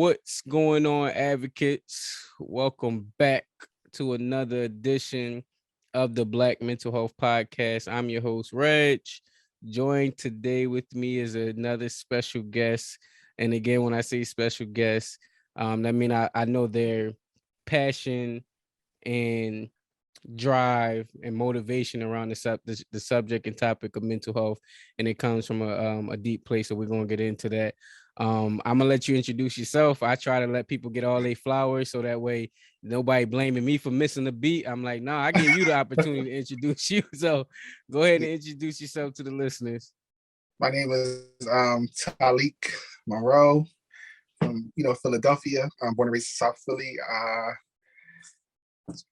What's going on, advocates? Welcome back to another edition of the Black Mental Health Podcast. I'm your host, Reg. Joined today with me is another special guest. And again, when I say special guest, that means I know their passion and drive and motivation around the subject and topic of mental health, and it comes from a deep place. So we're gonna get into that. I'm gonna let you introduce yourself. I try to let people get all their flowers so that way nobody blaming me for missing the beat. I'm like, nah, I gave you the opportunity to introduce you. So go ahead and introduce yourself to the listeners. My name is Talik Monroe from Philadelphia. I'm born and raised in South Philly.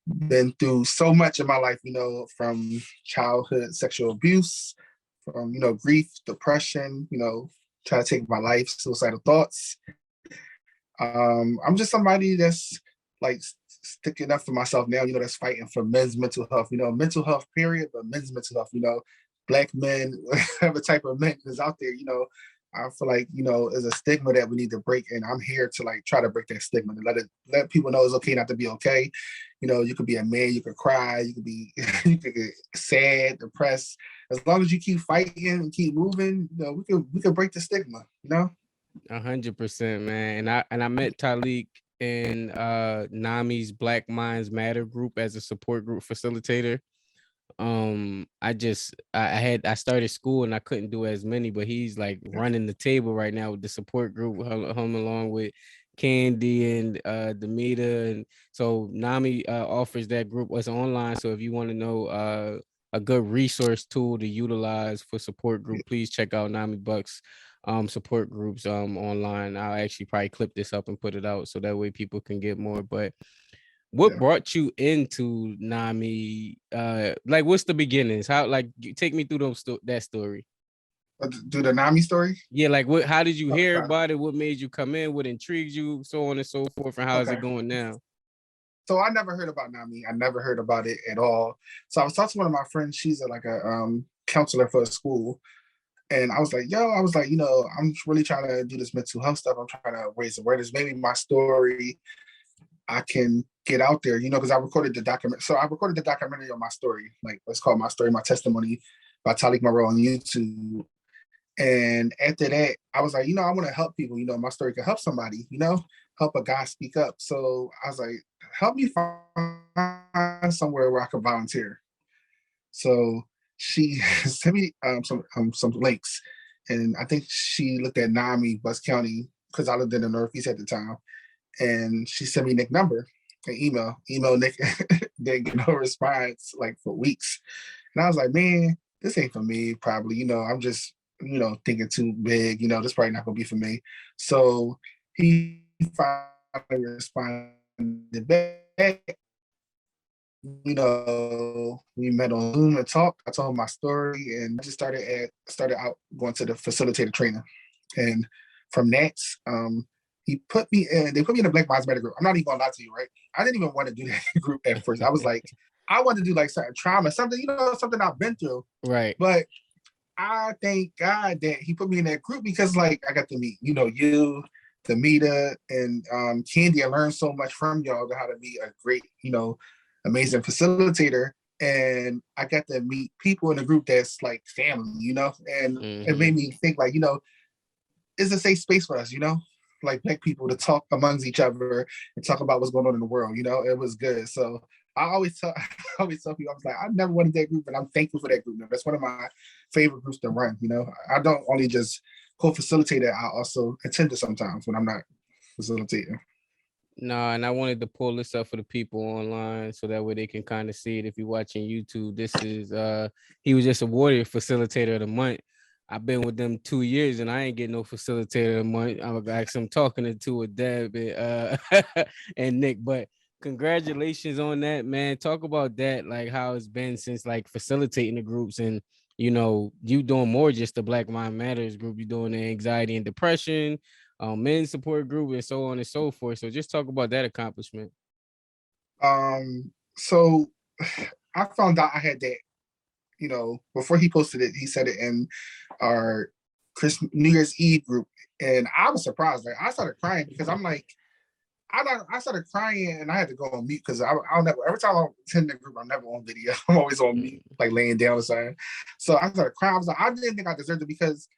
Been through so much in my life, from childhood sexual abuse, from grief, depression, trying to take my life, suicidal thoughts. I'm just somebody that's like sticking up for myself now, that's fighting for men's mental health, mental health period, but men's mental health, Black men, whatever type of men is out there, I feel like, is a stigma that we need to break. And I'm here to try to break that stigma and let people know it's okay not to be okay. You could be a man, you could cry, you could get sad, depressed. As long as you keep fighting and keep moving, we could break the stigma, 100%, man. And I met Talik in NAMI's Black Minds Matter group as a support group facilitator. I started school and I couldn't do as many, but he's like running the table right now with the support group, home along with Candy and Demita. And so NAMI offers that group as online. So if you want to know a good resource tool to utilize for support group, please check out NAMI Bucks support groups online. I'll actually probably clip this up and put it out so that way people can get more. But what brought you into NAMI? What's the beginnings? How, take me through that story. Do the NAMI story? Yeah, how did you hear about it? What made you come in? What intrigued you? So on and so forth. And how is it going now? So I never heard about NAMI. I never heard about it at all. So I was talking to one of my friends. She's a counselor for a school. And I was like, I'm really trying to do this mental health stuff. I'm trying to raise awareness. Maybe my story, I can get out there, because I recorded the document. So I recorded the documentary on my story. It's called My Story, My Testimony by Talik Monroe on YouTube. And after that, I was like, I want to help people. My story can help somebody, help a guy speak up. So I was like, help me find somewhere where I could volunteer. So she sent me some links. And I think she looked at NAMI Bucks County because I lived in the Northeast at the time. And she sent me Nick's number, an email. Nick didn't get no response for weeks. And I was like, man, this ain't for me, probably. I'm just, thinking too big, this probably not gonna be for me. So he finally responded back. We met on Zoom and talked. I told him my story and I just started out going to the facilitator training. And from that, they put me in the Black Minds Matter group. I'm not even gonna lie to you, right? I didn't even want to do that group at first. I was like, I wanted to do certain trauma, something, something I've been through. Right. But I thank God that he put me in that group because I got to meet, you, Demita, and Candy. I learned so much from y'all how to be a great, amazing facilitator. And I got to meet people in the group that's like family, and it made me think it's a safe space for us, like Black people to talk amongst each other and talk about what's going on in the world. It was good. So I always tell people, I was like, I never wanted that group, and I'm thankful for that group. That's one of my favorite groups to run. I don't only just co-facilitate it, I also attend it sometimes when I'm not facilitating. No, and I wanted to pull this up for the people online so that way they can kind of see it. If you're watching YouTube, this is he was just awarded Facilitator of the Month. I've been with them 2 years and I ain't getting no Facilitator of the Month. I'm talking to a Deb and Nick, but congratulations on that, man. Talk about that, how it's been since facilitating the groups, and you doing more just the Black Mind Matters group. You're doing the anxiety and depression, men's support group, and so on and so forth. So just talk about that accomplishment. So I found out I had that, before he posted it, he said it in our New Year's Eve group. And I was surprised. Like I started crying because I'm like, I started crying and I had to go on mute because I'll never, every time I attend the group, I'm never on video. I'm always on mute, like laying down or something. So I started crying. I was like, I didn't think I deserved it because,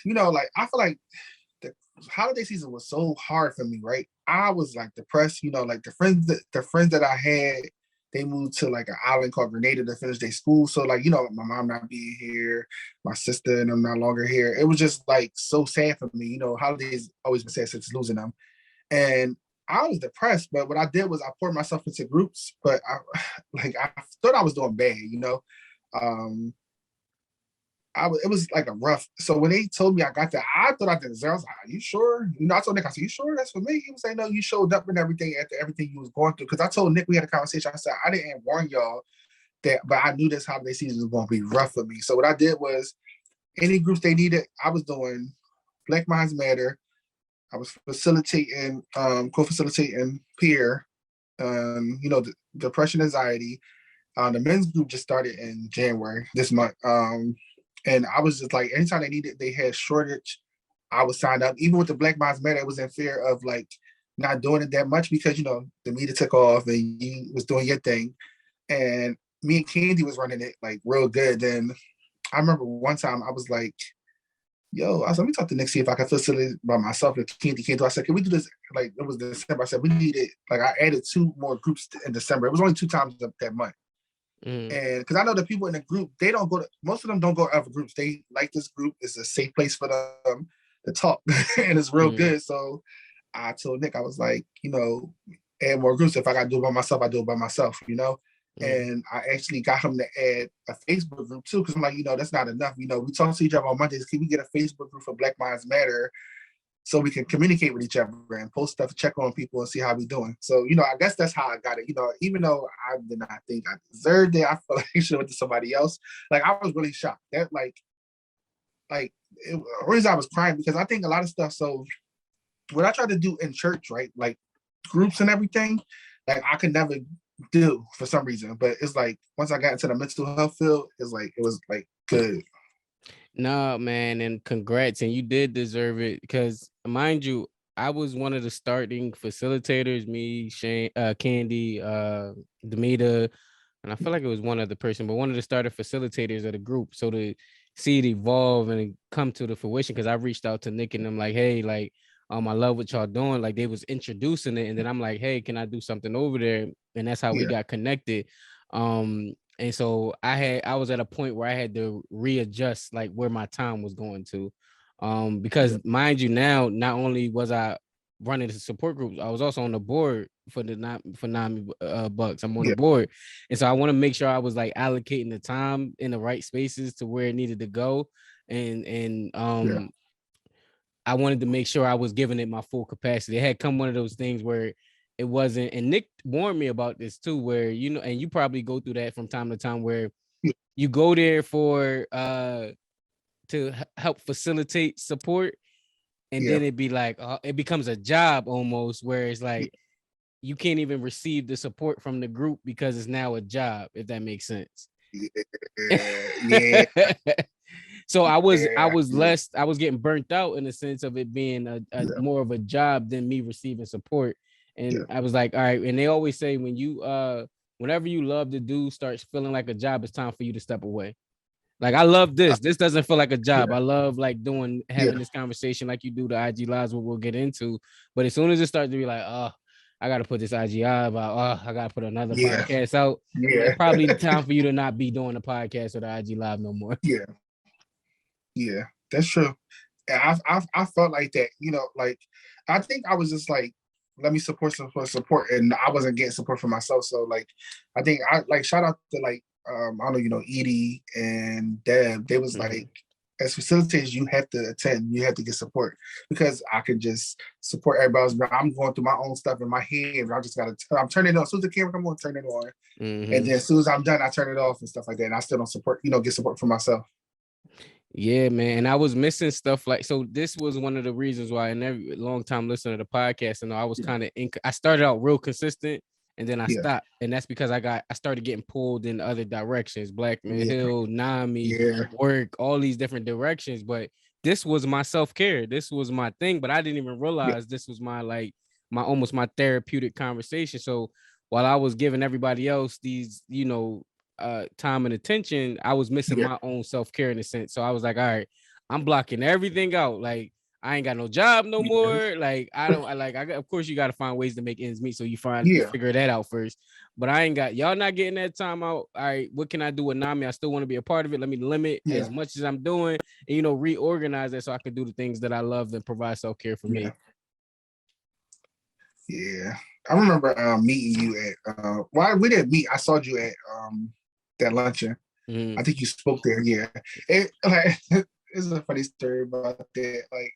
like I feel like the holiday season was so hard for me, right? I was like depressed, like the friends that I had, they moved to like an island called Grenada to finish their school. So like, my mom not being here, my sister and I'm no longer here. It was just like so sad for me. Holidays always been sad since losing them. And I was depressed, but what I did was I poured myself into groups, but I thought I was doing bad. Um, it was like a rough. So when they told me I got that, I thought I did zero. I was like, "Are you sure?" I told Nick, I said, "You sure that's for me?" He was saying, "No, you showed up and everything after everything you was going through." Because I told Nick we had a conversation. I said I didn't warn y'all that, but I knew this holiday season was going to be rough for me. So what I did was any groups they needed, I was doing. Black Minds Matter. I was facilitating, co-facilitating peer, depression, anxiety. The men's group just started in January this month. And I was just like, anytime they had shortage, I was signed up. Even with the Black Lives Matter, I was in fear of like not doing it that much because the media took off and you was doing your thing, and me and Candy was running it like real good. Then I remember one time I was like, "Yo," I said, "Let me talk to Nick see if I can facilitate by myself." If Candy can't do, I said, "Can we do this?" Like it was December. I said, "We need it." Like I added 2 more groups in December. It was only 2 times that month. And because I know the people in the group, they don't go to, most of them don't go to other groups. They like this group. It's a safe place for them to talk and it's real good. So I told Nick, I was like, add more groups. If I got to do it by myself, I do it by myself. And I actually got him to add a Facebook group too. Cause I'm like, that's not enough. We talk to each other on Mondays. Can we get a Facebook group for Black Minds Matter so we can communicate with each other and post stuff, check on people and see how we doing. So, I guess that's how I got it. Even though I did not think I deserved it, I feel like I should have went to somebody else. Like I was really shocked. That the reason I was crying because I think a lot of stuff. So what I tried to do in church, right, like groups and everything, like I could never do for some reason. But it's like once I got into the mental health field, it was like good. No, man, and congrats, and you did deserve it because, mind you, I was one of the starting facilitators. Me, Shane, Candy, Demita, and I feel like it was one other person, but one of the starter facilitators of the group. So to see it evolve and come to the fruition, because I reached out to Nick and them like, "Hey, like, I love what y'all doing." Like they was introducing it, and then I'm like, "Hey, can I do something over there?" And that's how we got connected. And so I was at a point where I had to readjust like where my time was going to. Because mind you, now not only was I running the support groups, I was also on the board for NAMI Bucks. I'm on the board. And so I want to make sure I was like allocating the time in the right spaces to where it needed to go. And I wanted to make sure I was giving it my full capacity. It had come one of those things where it wasn't, and Nick warned me about this too, where and you probably go through that from time to time where you go there for to help facilitate support, and then it'd be like it becomes a job almost, where it's like you can't even receive the support from the group because it's now a job, if that makes sense. Yeah. So I was getting burnt out in the sense of it being a more of a job than me receiving support. And I was like, all right. And they always say when you whenever you love to do starts feeling like a job, it's time for you to step away. Like I love this. This doesn't feel like a job. I love like having this conversation like you do the IG lives, what we'll get into. But as soon as it starts to be like, oh, I gotta put this IG live out. Oh, I gotta put another podcast out. It's probably the time for you to not be doing the podcast or the IG live no more. Yeah, that's true. And I felt like that, like I think I was just like, let me support, and I wasn't getting support for myself. So like, I think I like shout out to like I don't know, Edie and Deb. They was like, as facilitators, you have to attend, you have to get support because I can just support everybody else. But I'm going through my own stuff in my head. I just gotta, I'm turning it on. As soon as the camera come on, turn it on, and then as soon as I'm done, I turn it off and stuff like that. And I still don't support, get support for myself. Yeah, man. And I was missing stuff like, so this was one of the reasons why, and every long time listener to the podcast, and I was kind of I started out real consistent and then I stopped. And that's because I started getting pulled in other directions, Blackman Hill, NAMI, work, all these different directions. But this was my self-care. This was my thing, but I didn't even Yeah, realize this was my like my almost my therapeutic conversation. So while I was giving everybody else these, time and attention, I was missing yeah, my own self-care in a sense. So I was like, all right, I'm blocking everything out. Like I ain't got no job no yeah, more. Like I don't I like I got, of course you got to find ways to make ends meet. So you yeah, figure that out first. But I ain't got y'all not getting that time out. All right, what can I do with NAMI? I still want to be a part of it. Let me limit yeah, as much as I'm doing and reorganize that so I can do the things that I love and provide self-care for yeah, me. yeah. I remember meeting you at why we didn't meet. I saw you at that luncheon. I Mhm. think you spoke there. Yeah, it like it's a funny story about that. Like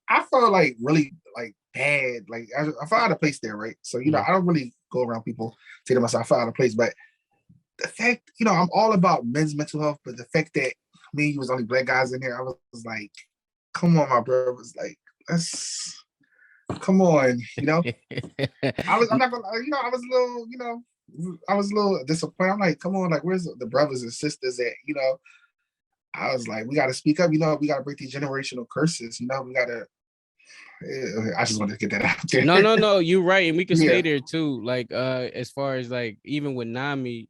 I felt like really like bad. Like I felt out of place there, right? So Mhm. I don't really go around people say to myself I felt out of place, but the fact I'm all about men's mental health, but the fact that me was only black guys in here, I was like, come on, my bro. It was like, let's come on, I'm not gonna, I was a little, I was a little disappointed. I'm like, come on, like, where's the brothers and sisters at? I was like, we got to speak up. We got to break these generational curses. We got to. I just wanted to get that out No, there. no, no, you're right. And we can stay Yeah, there too. Like as far as like even with NAMI,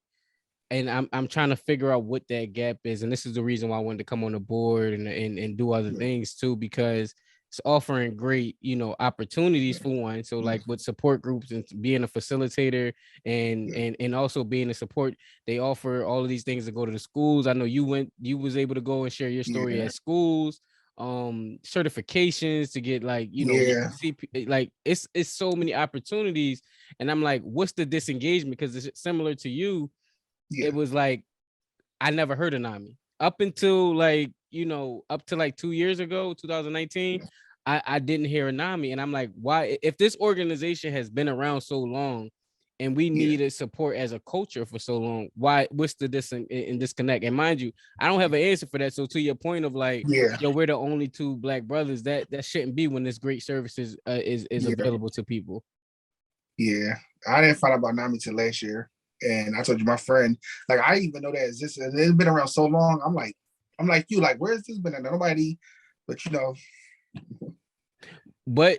and I'm trying to figure out what that gap is. And this is the reason why I wanted to come on the board and do other yeah, things too, because it's offering great, opportunities yeah, for one. So yeah, like with support groups and being a facilitator yeah, and also being a support, they offer all of these things to go to the schools. I know you was able to go and share your story yeah, at schools, certifications to get like, your yeah, CP, like it's so many opportunities. And I'm like, what's the disengagement? Because it's similar to you. yeah, It was like I never heard of NAMI up until like up to like 2 years ago, 2019. yeah, I didn't hear a NAMI, and I'm like, why? If this organization has been around so long, and we yeah, needed support as a culture for so long, why? What's the in disconnect? And mind you, I don't have an answer for that. So to your point of like, yeah, we're the only two black brothers. That shouldn't be when this great services is yeah, available to people. yeah. I didn't find out about Nami till last year, and I told you my friend, like I even know that exists, and it's been around so long. I'm like you, like where's this been? And nobody, but But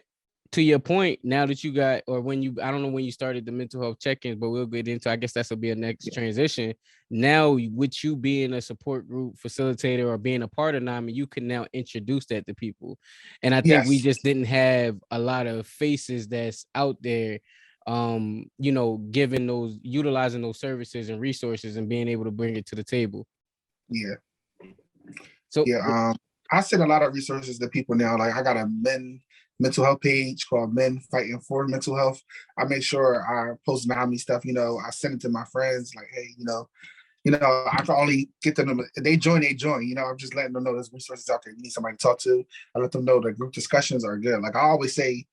to your point, now that you got, or when you, I don't know when you started the mental health check-ins, but we'll get into, I guess that's will be a next yeah, transition. Now, with you being a support group facilitator or being a part of NAMI, you can now introduce that to people. And I think we yes, just didn't have a lot of faces that's out there, giving those, utilizing those services and resources and being able to bring it to the table. yeah. So, Yeah, I send a lot of resources to people now. Like I got a mental health page called Men Fighting for Mental Health. I make sure I post NAMI stuff. I send it to my friends. Like, hey, I can only get them. If they join, they join. I'm just letting them know there's resources out there. You need somebody to talk to. I let them know the group discussions are good. Like I always say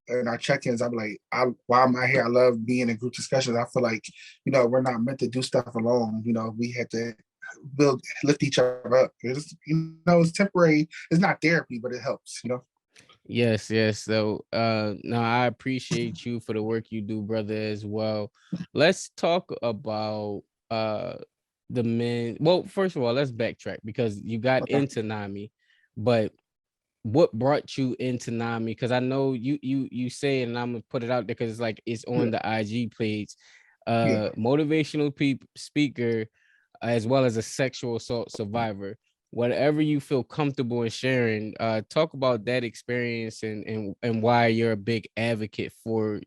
in our check-ins, I'm like, why am I here? I love being in group discussions. I feel like, we're not meant to do stuff alone. We had to lift each other up. It's temporary. It's not therapy, but it helps. yes, yes. So no, I appreciate you for the work you do, brother, as well. Let's talk about the men. Well, first of all, let's backtrack because you got Okay. into NAMI, but what brought you into NAMI? Because I know you say, and I'm gonna put it out there because it's like it's Yeah. on the IG page. Yeah. Motivational speaker as well as a sexual assault survivor. Whatever you feel comfortable in sharing, talk about that experience and why you're a big advocate for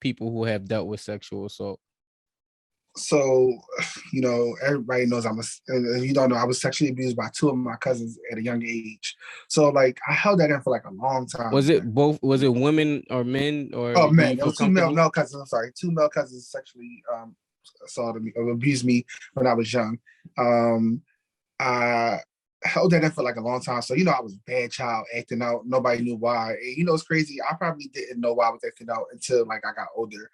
people who have dealt with sexual assault. So, everybody knows if you don't know, I was sexually abused by two of my cousins at a young age. So, like, I held that in for like a long time, Was it man. both? Was it women or men? Or Oh do you man, there feel was two comfortable? male cousins. I'm sorry, two male cousins sexually assaulted me or abused me when I was young. Um, I held that in for like a long time. So, I was a bad child, acting out. Nobody knew why. And, it's crazy. I probably didn't know why I was acting out until like I got older.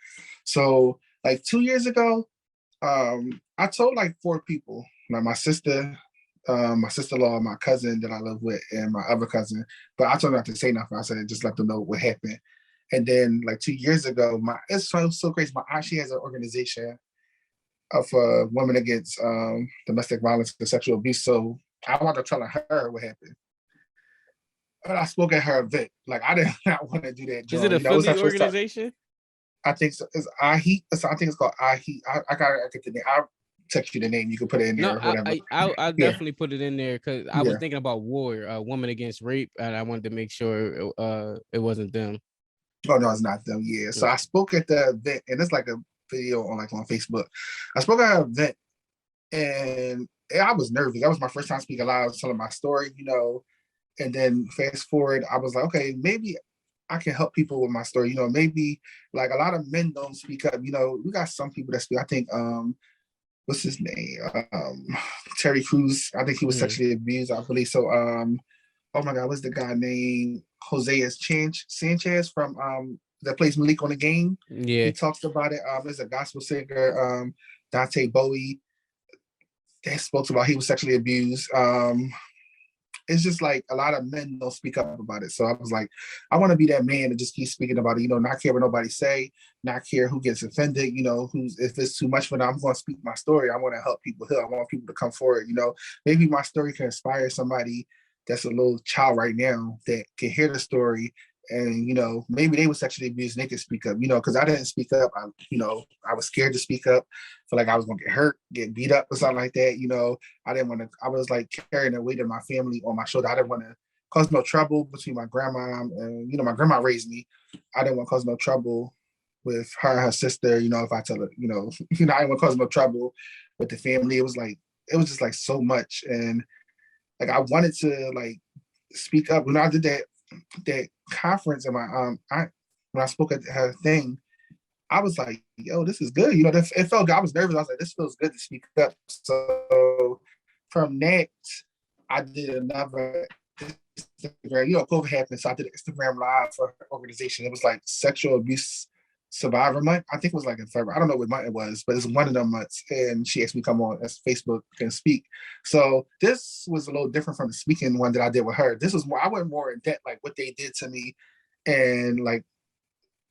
So, like 2 years ago, I told like four people, like my sister-in-law, my cousin that I live with, and my other cousin. But I told them not to say nothing. I said just let them know what happened. And then like 2 years ago, it's so crazy. My aunt, she has an organization of women against domestic violence and sexual abuse. So I wanted to tell her what happened. I spoke at her event. Like I did not want to do that, Is it John. a You know, it was her affiliate first time. organization? I think so. It's I Heat. So I think it's called I Heat. I gotta get the name. I'll text you the name. You can put it in No, there or whatever. I Yeah, definitely put it in there because I was yeah. thinking about War, a woman against rape, and I wanted to make sure it wasn't them. Oh no, it's not them. Yeah. So Mm. I spoke at the event, and it's like a video on Facebook. I spoke at an event, and I was nervous. That was my first time speaking loud, telling my story. You know, and then fast forward, I was like, okay, maybe I can help people with my story. You know, maybe like a lot of men don't speak up. You know, we got some people that speak. I think what's his name? Terry Crews. I think he was Mhm. sexually abused, I believe. So oh my God, what's the guy named Jose Sanchez from that plays Malik on the game? Yeah. He talks about it. There's a gospel singer, Dante Bowie, that spoke about he was sexually abused. It's just like a lot of men don't speak up about it. So I was like, I want to be that man that just keeps speaking about it, you know, not care what nobody say, not care who gets offended, you know, who's if it's too much for them, I'm going to speak my story. I want to help people heal. I want people to come forward, you know. Maybe my story can inspire somebody that's a little child right now that can hear the story and you know maybe they were sexually abused and they could speak up, you know, because I didn't speak up. You know, I was scared to speak up, feel like I was gonna get hurt, get beat up or something like that, you know. I didn't want to. I was like carrying the weight of my family on my shoulder. I didn't want to cause no trouble between my grandma and you know my grandma raised me. I didn't want to cause no trouble with her and her sister. You know, if I tell her, you know, I didn't want to cause no trouble with the family. It was like it was just like so much, and like I wanted to like speak up when I did that conference in my I when I spoke at her thing. I was like, yo, this is good. You know, it felt good. I was nervous. I was like, this feels good to speak up. So from that, I did another Instagram. You know, COVID happened, so I did an Instagram live for her organization. It was like Sexual Abuse Survivor Month. I think it was like in February. I don't know what month it was, but it's one of them months. And she asked me to come on as Facebook and speak. So this was a little different from the speaking one that I did with her. This was more, I went more in depth, like what they did to me and like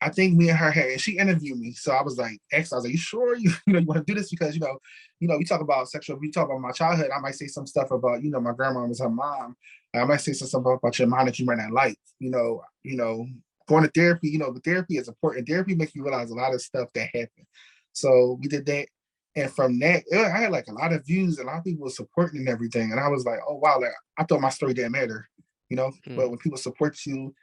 I think me and her had, and she interviewed me. So I was like, I was like, you sure you know you want to do this? Because we talk about sexual, we talk about my childhood. I might say some stuff about, you know, my grandma was her mom. I might say some stuff about your mom that you might not like. Going to therapy, you know, the therapy is important. Therapy makes you realize a lot of stuff that happened. So we did that. And from that, I had like a lot of views, a lot of people were supporting and everything. And I was like, oh wow, like I thought my story didn't matter, you know, but when people support you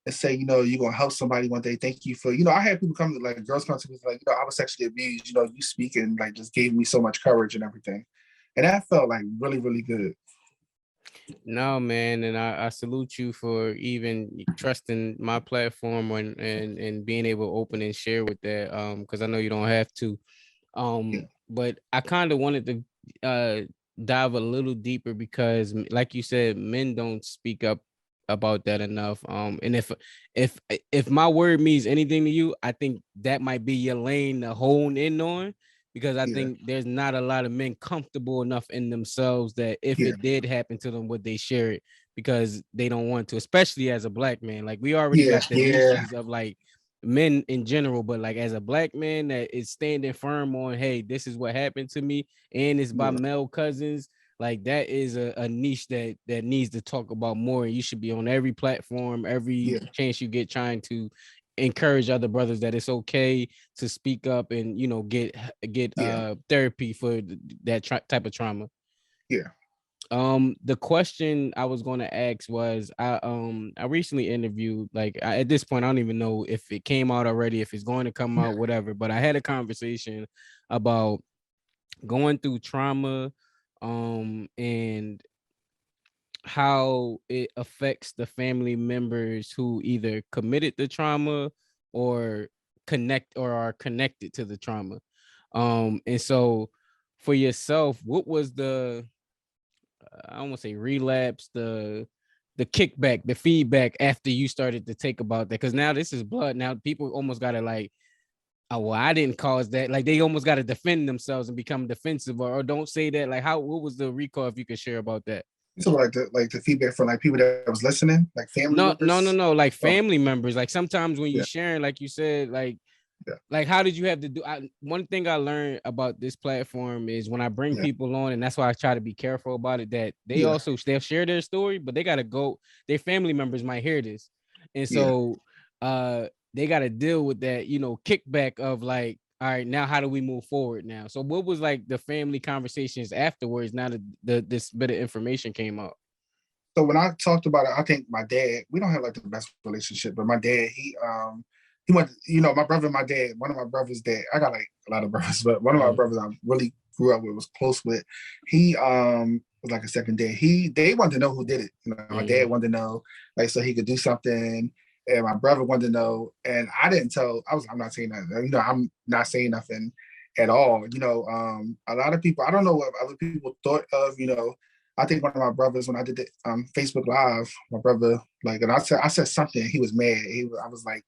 and say, you know, you're gonna help somebody one day. Thank you for, you know, I had people come to like girls come to me like, you know, I was sexually abused. You know, you speaking like just gave me so much courage and everything, and that felt like really, really good. No, man, and I salute you for even trusting my platform and being able to open and share with that. Because I know you don't have to. Yeah, But I kind of wanted to dive a little deeper because, like you said, men don't speak up about that enough. And if my word means anything to you, I think that might be your lane to hone in on because I yeah, think there's not a lot of men comfortable enough in themselves that if yeah, it did happen to them, would they share it because they don't want to, especially as a black man. Like we already yeah, got the yeah, niches of like men in general, but like as a black man that is standing firm on, hey, this is what happened to me, and it's by yeah, male cousins. Like that is a niche that needs to talk about more. And you should be on every platform, every yeah, chance you get, trying to encourage other brothers that it's okay to speak up and get yeah, therapy for that type of trauma. yeah, The question I was going to ask was I recently interviewed, like at this point I don't even know if it came out already, if it's going to come out, whatever, but I had a conversation about going through trauma and how it affects the family members who either committed the trauma or are connected to the trauma. And so for yourself, what was the I don't want to say relapse, the kickback, the feedback after you started to take about that? Because now this is blood. Now people almost gotta like, oh well, I didn't cause that. Like they almost gotta defend themselves and become defensive, or don't say that. Like what was the recall if you could share about that? so like the feedback from like people that was listening, like family No, no, no, members. no. Like Oh, family members. Like sometimes when you yeah, sharing, like you said, like Like, how did you have to do? One thing I learned about this platform is when I bring people on, and that's why I try to be careful about it, that they also they'll share their story, but they gotta go. Their family members might hear this, and so they gotta deal with that, kickback of like, all right, now how do we move forward now? So, what was like the family conversations afterwards? Now that this bit of information came up. So when I talked about it, I think my dad, we don't have like the best relationship, but my dad, he went, my brother and my dad, one of my brothers that I got like a lot of brothers, but one of my brothers I really grew up with, was close with, he was like a second dad. They wanted to know who did it. My dad wanted to know, like, so he could do something. And my brother wanted to know. And I didn't tell, I'm not saying that, I'm not saying nothing at all. A lot of people, I don't know what other people thought of, I think one of my brothers, when I did the Facebook Live, my brother, like, and I said something, he was mad. I was like,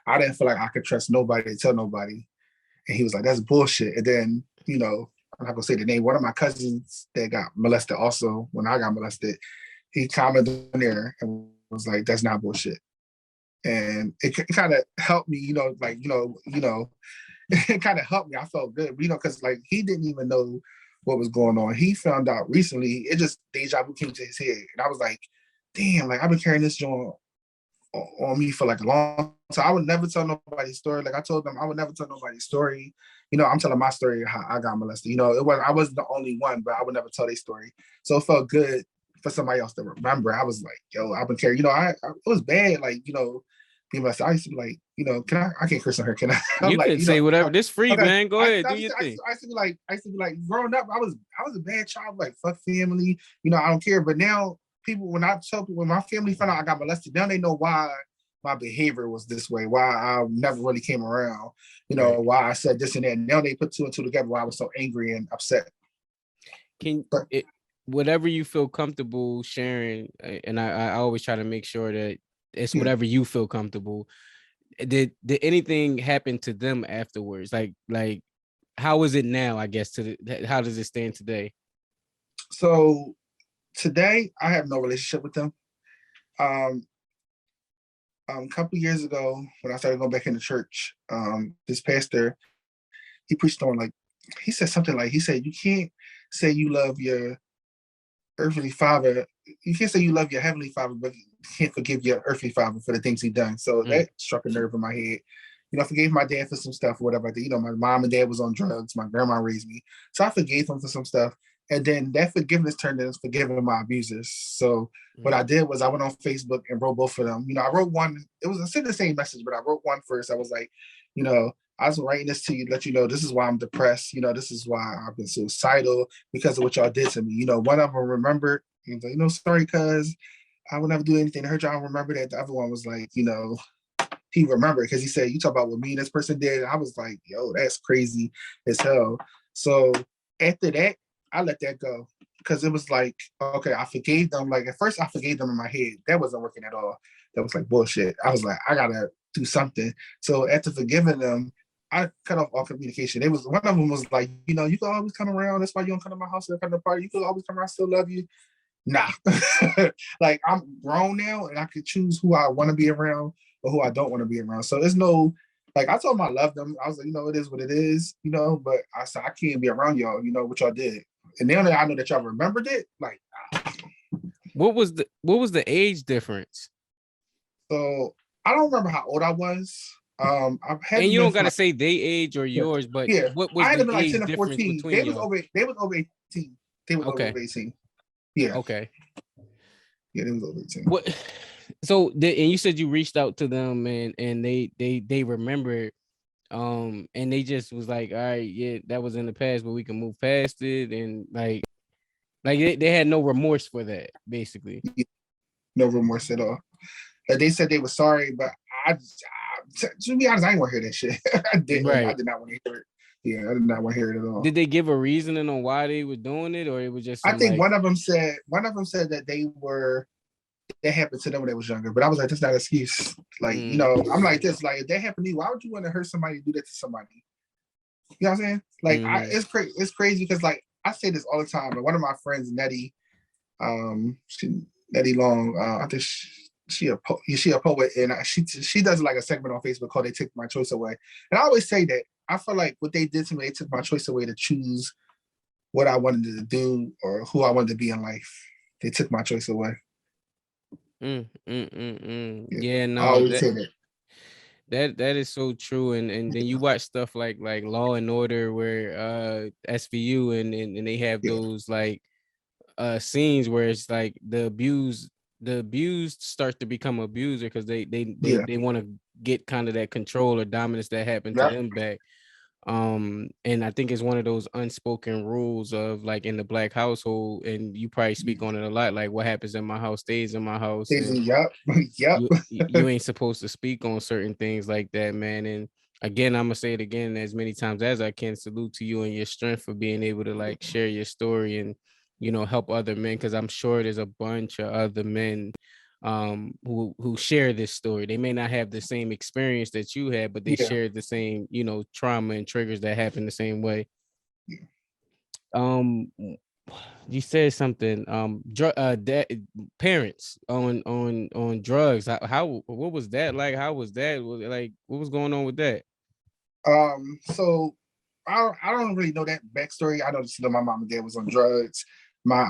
I didn't feel like I could trust nobody to tell nobody. And he was like, that's bullshit. And then, I'm not gonna say the name, one of my cousins that got molested also, when I got molested, he commented in there and was like, that's not bullshit. And it kind of helped me, it kind of helped me. I felt good, because like he didn't even know what was going on. He found out recently. It just deja vu came to his head, and I was like, "Damn! Like I've been carrying this joint on me for like a long time. I would never tell nobody's story. Like I told them, I would never tell nobody's story. I'm telling my story how I got molested. I wasn't the only one, but I would never tell their story. So it felt good for somebody else to remember. I was like, yo, I've been carrying. It was bad. Like being molested. I used to be like, can I can't curse on her. Can I? You like, can say whatever. This free, okay. man. Go ahead, do your thing. I used to be like, growing up, I was a bad child, like fuck family. I don't care. But now people, when my family found out I got molested, now they know why my behavior was this way, why I never really came around, why I said this and that. Now they put two and two together, why I was so angry and upset. Whatever you feel comfortable sharing, and I always try to make sure that it's whatever you feel comfortable. Did anything happen to them afterwards? Like how is it now? I guess how does it stand today? So today I have no relationship with them. A couple of years ago, when I started going back into church, this pastor, he preached on he said something like, he said, you can't say you love your earthly father. You can't say you love your heavenly father, but you can't forgive your earthly father for the things he done. So that struck a nerve in my head. I forgave my dad for some stuff or whatever. My mom and dad was on drugs. My grandma raised me. So I forgave them for some stuff. And then that forgiveness turned into forgiving my abusers. So what I did was I went on Facebook and wrote both of them. I wrote one. I said the same message, but I wrote one first. I was like, I was writing this to you, let you know this is why I'm depressed. This is why I've been suicidal because of what y'all did to me. One of them remembered, sorry, cuz I would never do anything to hurt y'all. I remember that. The other one was like, he remembered because he said, you talk about what me and this person did. And I was like, yo, that's crazy as hell. So after that, I let that go because it was like, okay, I forgave them. Like at first I forgave them in my head. That wasn't working at all. That was like bullshit. I was like, I gotta do something. So after forgiving them, I cut off all communication. One of them was like, you can always come around. That's why you don't come to my house or come to the party. You can always come around. I still love you. Nah. Like I'm grown now and I could choose who I want to be around or who I don't want to be around. So there's no, like I told them I love them. I was like, it is what it is, but I said, I can't be around y'all, what y'all did. And now that I know that y'all remembered it, like what was the age difference? So I don't remember how old I was. And you don't gotta say they age or yours, but what was the age like difference between they was over 18. They was over 18. Yeah. Okay. Yeah, they was over 18. What? So and you said you reached out to them and they remembered, and they just was like, all right, yeah, that was in the past, but we can move past it, and like they had no remorse for that, basically. No remorse at all. They said they were sorry, but to be honest, I didn't want to hear that shit. I did not want to hear it. Yeah, I did not want to hear it at all. Did they give a reasoning on why they were doing it, or it was just? I think one of them said that that happened to them when they was younger, but I was like, that's not an excuse. Like, I'm like this. Like, if that happened to you, why would you want to hurt somebody and do that to somebody? You know what I'm saying? Like, it's crazy because like I say this all the time. And one of my friends, Nettie Long, I think she a poet, and she does like a segment on Facebook called "They Took My Choice Away." And I always say that I feel like what they did to me, they took my choice away to choose what I wanted to do or who I wanted to be in life. They took my choice away. Yeah, Yeah, I no, always say that. that is so true. And then you watch stuff like Law and Order, where SVU, and they have Yeah, those like scenes where it's like the abused starts to become abuser because yeah, they want to get kind of that control or dominance that happened to yep, them back. And I think it's one of those unspoken rules of like in the black household, and you probably speak on it a lot, like what happens in my house stays in my house. And yep, yep, you ain't supposed to speak on certain things like that, man. And again, I'm gonna say it again as many times as I can. Salute to you and your strength for being able to like share your story and help other men, because I'm sure there's a bunch of other men who share this story. They may not have the same experience that you had, but they yeah. share the same trauma and triggers that happen the same way. um you said something, that parents on drugs. How what was that like? How was that? Like, what was going on with that? So I don't really know that backstory. I know just know my mom and dad was on drugs. My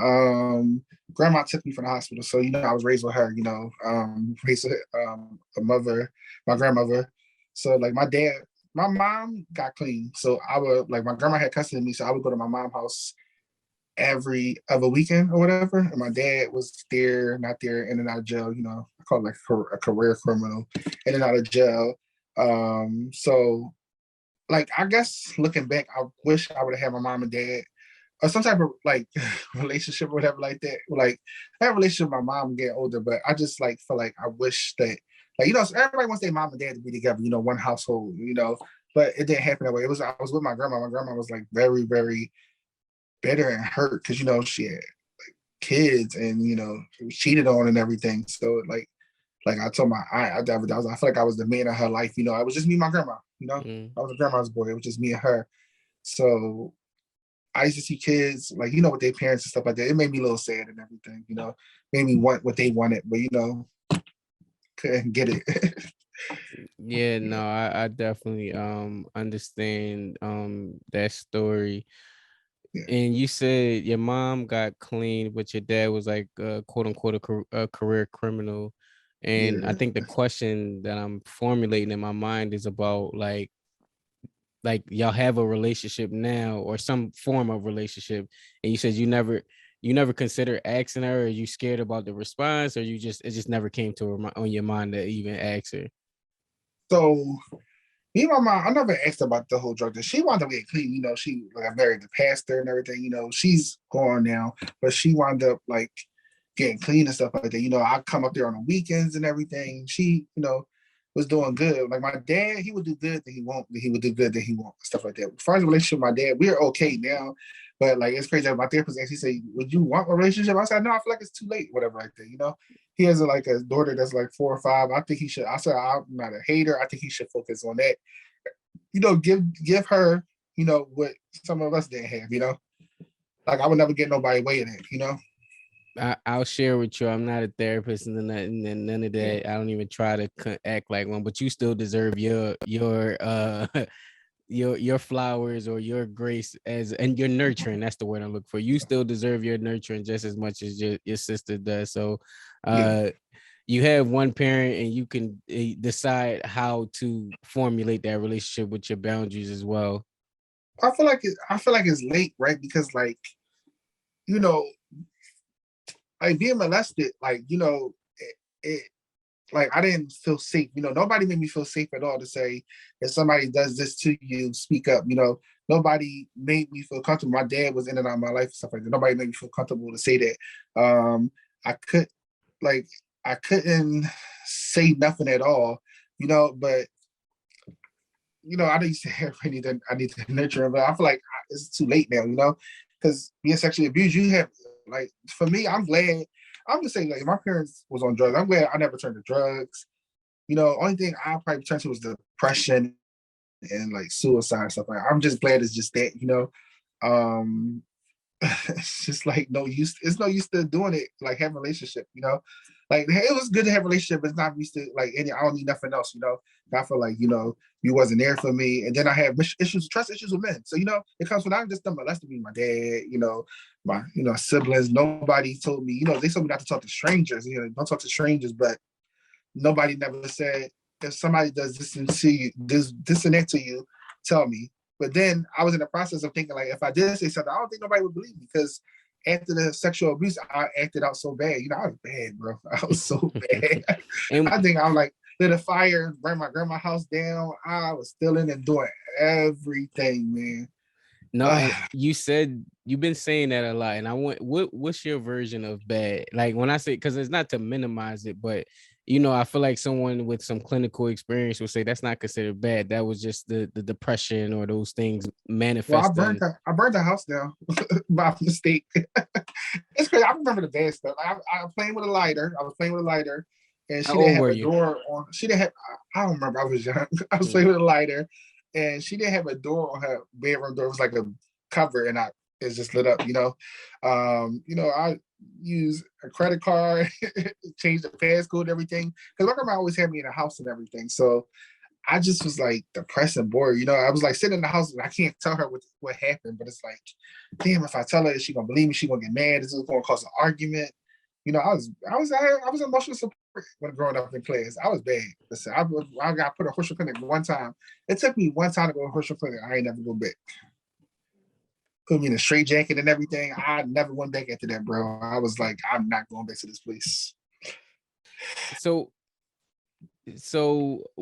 grandma took me from the hospital, so I was raised with her. Raised with a mother, my grandmother. So like my mom got clean, so I would like my grandma had custody of me, so I would go to my mom's house every other weekend or whatever. And my dad was there, not there, in and out of jail. I call it like a career criminal, in and out of jail. So like I guess looking back, I wish I would have had my mom and dad or some type of like relationship or whatever like that. Like I had a relationship with my mom getting older, but I just like feel like I wish that so everybody wants their mom and dad to be together, one household, but it didn't happen that way. I was with my grandma. My grandma was like very, very bitter and hurt because she had kids and she was cheated on and everything. So like I told my aunt, I feel like I was the man of her life. I was just me and my grandma. Mm. I was a grandma's boy. It was just me and her. So I used to see kids like with their parents and stuff like that. It made me a little sad and everything. Made me want what they wanted, but couldn't get it. Yeah, Yeah, no, I definitely understand that story. yeah, And you said your mom got clean, but your dad was like quote unquote a career criminal. And I yeah. think the question that I'm formulating in my mind is about like y'all have a relationship now or some form of relationship, and you said you never consider asking her, or you scared about the response, or it just never came to on your mind to even ask her. So me and my mom, I never asked about the whole drug thing. She wanted to get clean. She like married the pastor and everything. She's gone now, but she wound up like getting clean and stuff like that. I come up there on the weekends and everything. She, was doing good. Like my dad, he would do good, then he won't. Then he would do good, then he won't. Stuff like that. As far as the relationship with my dad, we're okay now. But like it's crazy. My therapist actually said, "Would you want a relationship?" I said, "No, I feel like it's too late, whatever like that." He has like a daughter that's like 4 or 5. I think he should. I said, "I'm not a hater. I think he should focus on that. Give her, what some of us didn't have. Like I would never get nobody way in it. I'll share with you. I'm not a therapist and none of Yeah, that. I don't even try to act like one, but you still deserve your your flowers or your grace and your nurturing. That's the word I look for. You still deserve your nurturing just as much as your sister does. So yeah. uh you have one parent, and you can decide how to formulate that relationship with your boundaries as well. I feel like it's late, right? Because you know, like being molested, it like I didn't feel safe. Nobody made me feel safe at all to say if somebody does this to you, speak up. Nobody made me feel comfortable. My dad was in and out of my life and stuff like that. Nobody made me feel comfortable to say that. I could like I couldn't say nothing at all, but I used to have I need to nurture him, but I feel like it's too late now, because being sexually abused, you have like for me, I'm glad. I'm just saying, like, my parents was on drugs. I'm glad I never turned to drugs. Only thing I probably turned to was depression and like suicide stuff. Like, I'm just glad it's just that. It's just like no use. It's no use to doing it, like having a relationship. like it was good to have a relationship, but it's not used to like any. I don't need nothing else, you know. I feel like you wasn't there for me, and then I have issues, trust issues with men. So it comes when I just done molested me, my dad, my siblings. Nobody told me, they told me not to talk to strangers. Don't talk to strangers, but nobody never said if somebody does this and this and that to you, tell me. But then I was in the process of thinking like, if I did say something, I don't think nobody would believe me because after the sexual abuse, I acted out so bad. I was bad, bro. I was so bad. And I think I was like lit a fire, burn my grandma's house down. I was stealing and doing everything, man. no, and you said you've been saying that a lot, and I want what's your version of bad? Like when I say, because it's not to minimize it, but I feel like someone with some clinical experience would say that's not considered bad. That was just the depression or those things Well, manifesting. I burned the house down by mistake. It's crazy. I remember the bad stuff. I was playing with a lighter. And How she didn't old have were a you? door on. She didn't have. I don't remember. I was young. I was Mm. playing with a lighter, and she didn't have a door on her bedroom door. It was like a cover, and it's just lit up. I use a credit card, change the passcode, and everything. Because my grandma always had me in the house and everything. So I just was like depressed and bored. I was like sitting in the house and I can't tell her what happened, but it's like, damn, if I tell her, is she gonna believe me? She gonna get mad? This is gonna cause an argument. I was emotional support when growing up in class. I was bad. Listen, I got put in horse clinic one time. It took me one time to go to horse clinic. I ain't never go back. Put me in a straight jacket and everything. I never went back after that, bro. I was like, I'm not going back to this place. So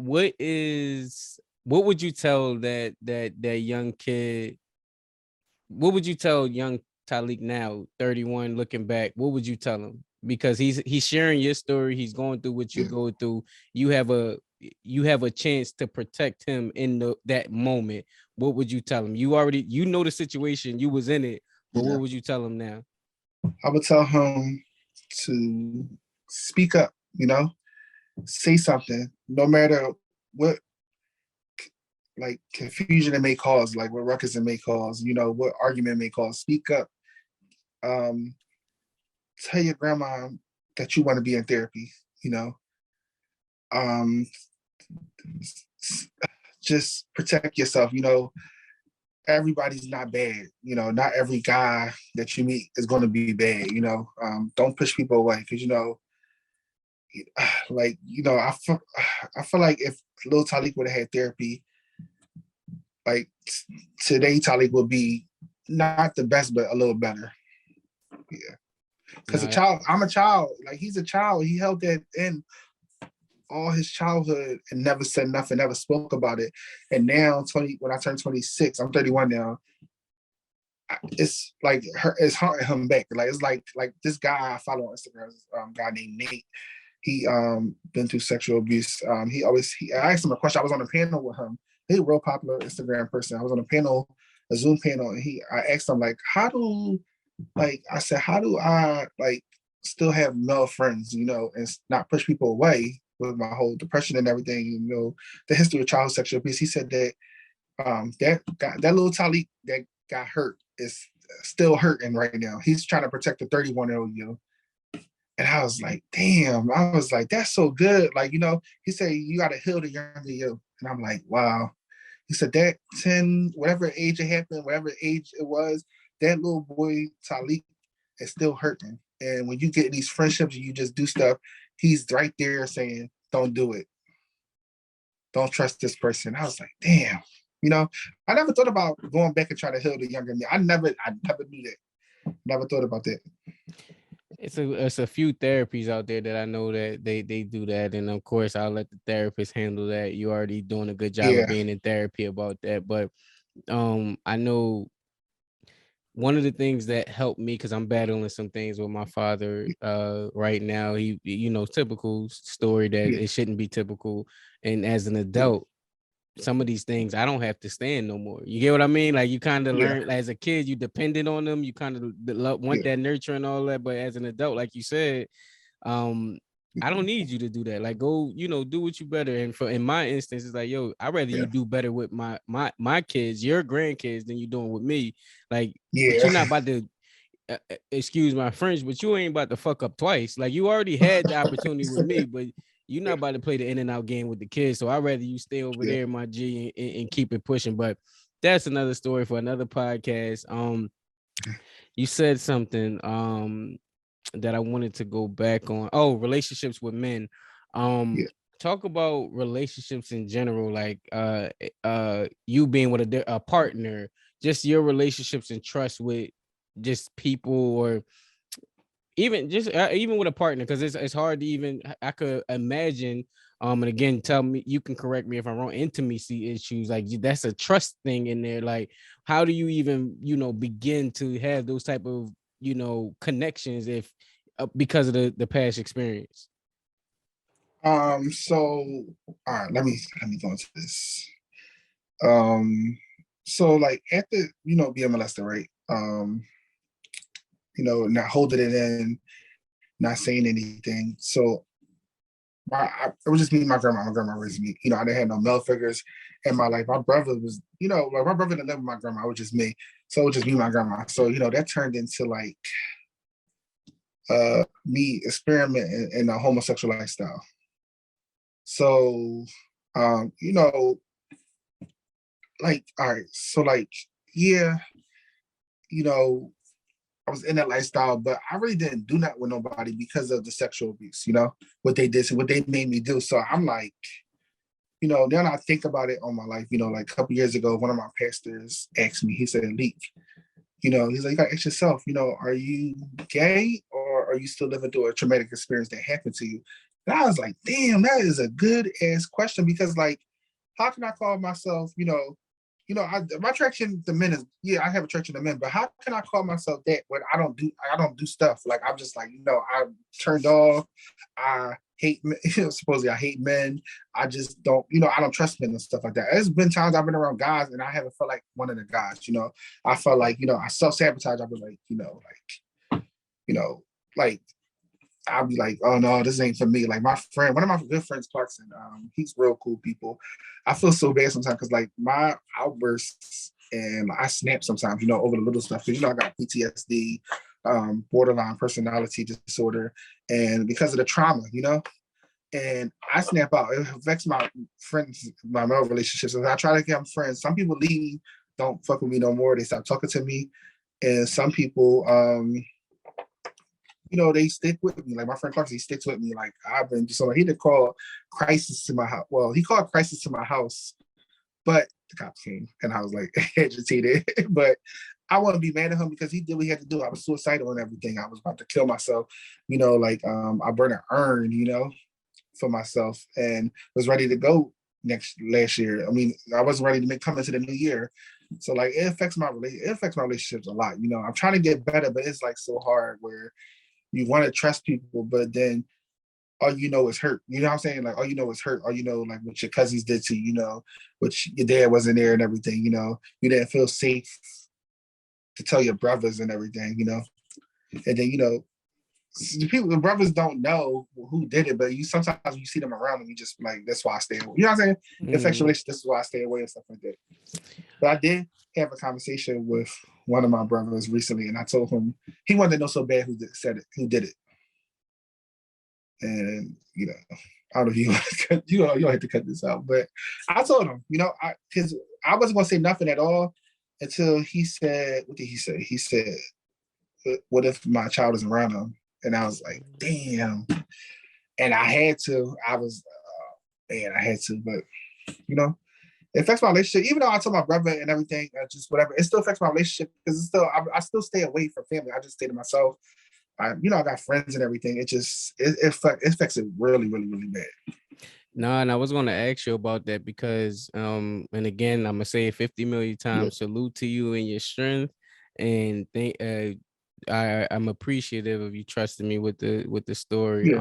what would you tell that young kid? What would you tell young Talik now, 31, looking back? What would you tell him? Because he's sharing your story, he's going through what you Yeah, go through. You have a chance to protect him in that moment. What would you tell him? You know the situation, you was in it, but yeah. what would you tell him now? I would tell him to speak up. Say something, no matter what like confusion it may cause, like what ruckus it may cause, what argument it may cause. Speak up. Um, Tell your grandma that you want to be in therapy. You know, um, just protect yourself. Everybody's not bad. Not every guy that you meet is going to be bad. Don't push people away because I feel like if little Talik would have had therapy, like today Talik would be not the best, but a little better. Yeah. Because No, I'm a child. Like he's a child. He held that in all his childhood and never said nothing, never spoke about it. And now, when I turned 26, I'm 31 now. It's like it's haunting him back. Like it's like this guy I follow on Instagram, guy named Nate. He been through sexual abuse. I asked him a question. I was on a panel with him. He's a real popular Instagram person. I was on a panel, a Zoom panel, and I asked him like, I said, how do I like still have male friends, and not push people away with my whole depression and everything, the history of child sexual abuse. He said that that little Talik that got hurt is still hurting right now. He's trying to protect the 31-year-old you. And I was like, damn, I was like, that's so good. Like, he said, you got to heal the younger you. And I'm like, wow. He said that 10, whatever age it happened, whatever age it was, that little boy, Talik, is still hurting. And when you get these friendships and you just do stuff, he's right there saying, don't do it. Don't trust this person. I was like, damn. I never thought about going back and trying to heal the younger me. I never knew that. Never thought about that. it's a few therapies out there that I know that they do that, and of course I'll let the therapist handle that. You're already doing a good job of Yeah. being in therapy about that, but I know one of the things that helped me, because I'm battling some things with my father right now. He, typical story that Yeah. it shouldn't be typical, and as an Yeah. adult, some of these things I don't have to stand no more. You get what I mean? Like you kind of Yeah. learn as a kid, you depended on them, you kind of want Yeah. that nurture and all that, but as an adult, like you said, um I don't need you to do that. Like go, do what you better. And in my instance, it's like, yo, I'd rather you Yeah. do better with my kids, your grandkids, than you doing with me. Like, but Yeah. you're not about to. excuse my French, but you ain't about to fuck up twice. Like you already had the opportunity with me, but you're not about to play the in and out game with the kids. So I'd rather you stay over there, my G, and keep it pushing. But that's another story for another podcast. You said something that I wanted to go back on. Oh, relationships with men. Talk about relationships in general, like you being with a partner, just your relationships and trust with just people, or even just even with a partner, because it's hard to even, I could imagine, and again, tell me, you can correct me if I'm wrong, intimacy issues, like that's a trust thing in there. Like how do you even begin to have those type of connections if because of the past experience? So all right, let me go into this. So like after being molested, right? Not holding it in, not saying anything. So it was just me and my grandma. My grandma raised me. I didn't have no male figures in my life. My brother was, like my brother didn't live with my grandma. It was just me. So it was just me and my grandma. So, that turned into like me experimenting in a homosexual lifestyle. So, like, all right. So like, yeah, I was in that lifestyle, but I really didn't do that with nobody because of the sexual abuse, what they did, what they made me do. So I'm like, then I think about it on my life, like a couple years ago, one of my pastors asked me, he said, Leak, he's like, you gotta ask yourself, are you gay or are you still living through a traumatic experience that happened to you? And I was like, damn, that is a good ass question, because like, how can I call myself, my attraction to men is, I have attraction to men, but how can I call myself that when I don't do stuff? Like I'm just like, I'm turned off. I hate men, supposedly I hate men. I just don't, I don't trust men and stuff like that. There's been times I've been around guys and I haven't felt like one of the guys, I felt like, I self-sabotage. I've been like, like I'll be like, oh no, this ain't for me. Like my friend, one of my good friends, Clarkson, he's real cool people. I feel so bad sometimes because like my outbursts and I snap sometimes, over the little stuff. Because I got PTSD, borderline personality disorder, and because of the trauma, and I snap out. It affects my friends, my male relationships. And I try to get them friends. Some people leave, don't fuck with me no more. They stop talking to me, and some people, they stick with me. Like my friend Clark, he sticks with me. Like I've been so he did call crisis to my house. Well, he called crisis to my house, but the cops came and I was like agitated. But I wouldn't be mad at him because he did what he had to do. I was suicidal and everything. I was about to kill myself. I burned an urn, for myself and was ready to go last year. I mean, I wasn't ready to come into the new year. So like it affects my relationships a lot. I'm trying to get better, but it's like so hard where you want to trust people, but then all you know is hurt. You know what I'm saying? Like all you know is hurt. All you know, like what your cousins did to you, which your dad wasn't there and everything, you didn't feel safe to tell your brothers and everything, And then, the brothers don't know who did it, but sometimes when you see them around them, you just like, that's why I stay away. You know what I'm saying? Infection relationship, this is why I stay away and stuff like that. But I did have a conversation with one of my brothers recently, and I told him he wanted to know so bad who did it. And I don't know if you you don't have to cut this out, but I told him, because I wasn't gonna say nothing at all until he said, what did he say? He said, what if my child is around him? And I was like, damn. And I had to. I was, I had to. But, it affects my relationship. Even though I told my brother and everything, just whatever, it still affects my relationship because it's still, I still stay away from family. I just stay to myself. I got friends and everything. It affects it really, really, really bad. No, and I was going to ask you about that because, and again, I'm gonna say it 50 million times. Salute to you and your strength, and I'm appreciative of you trusting me with the story.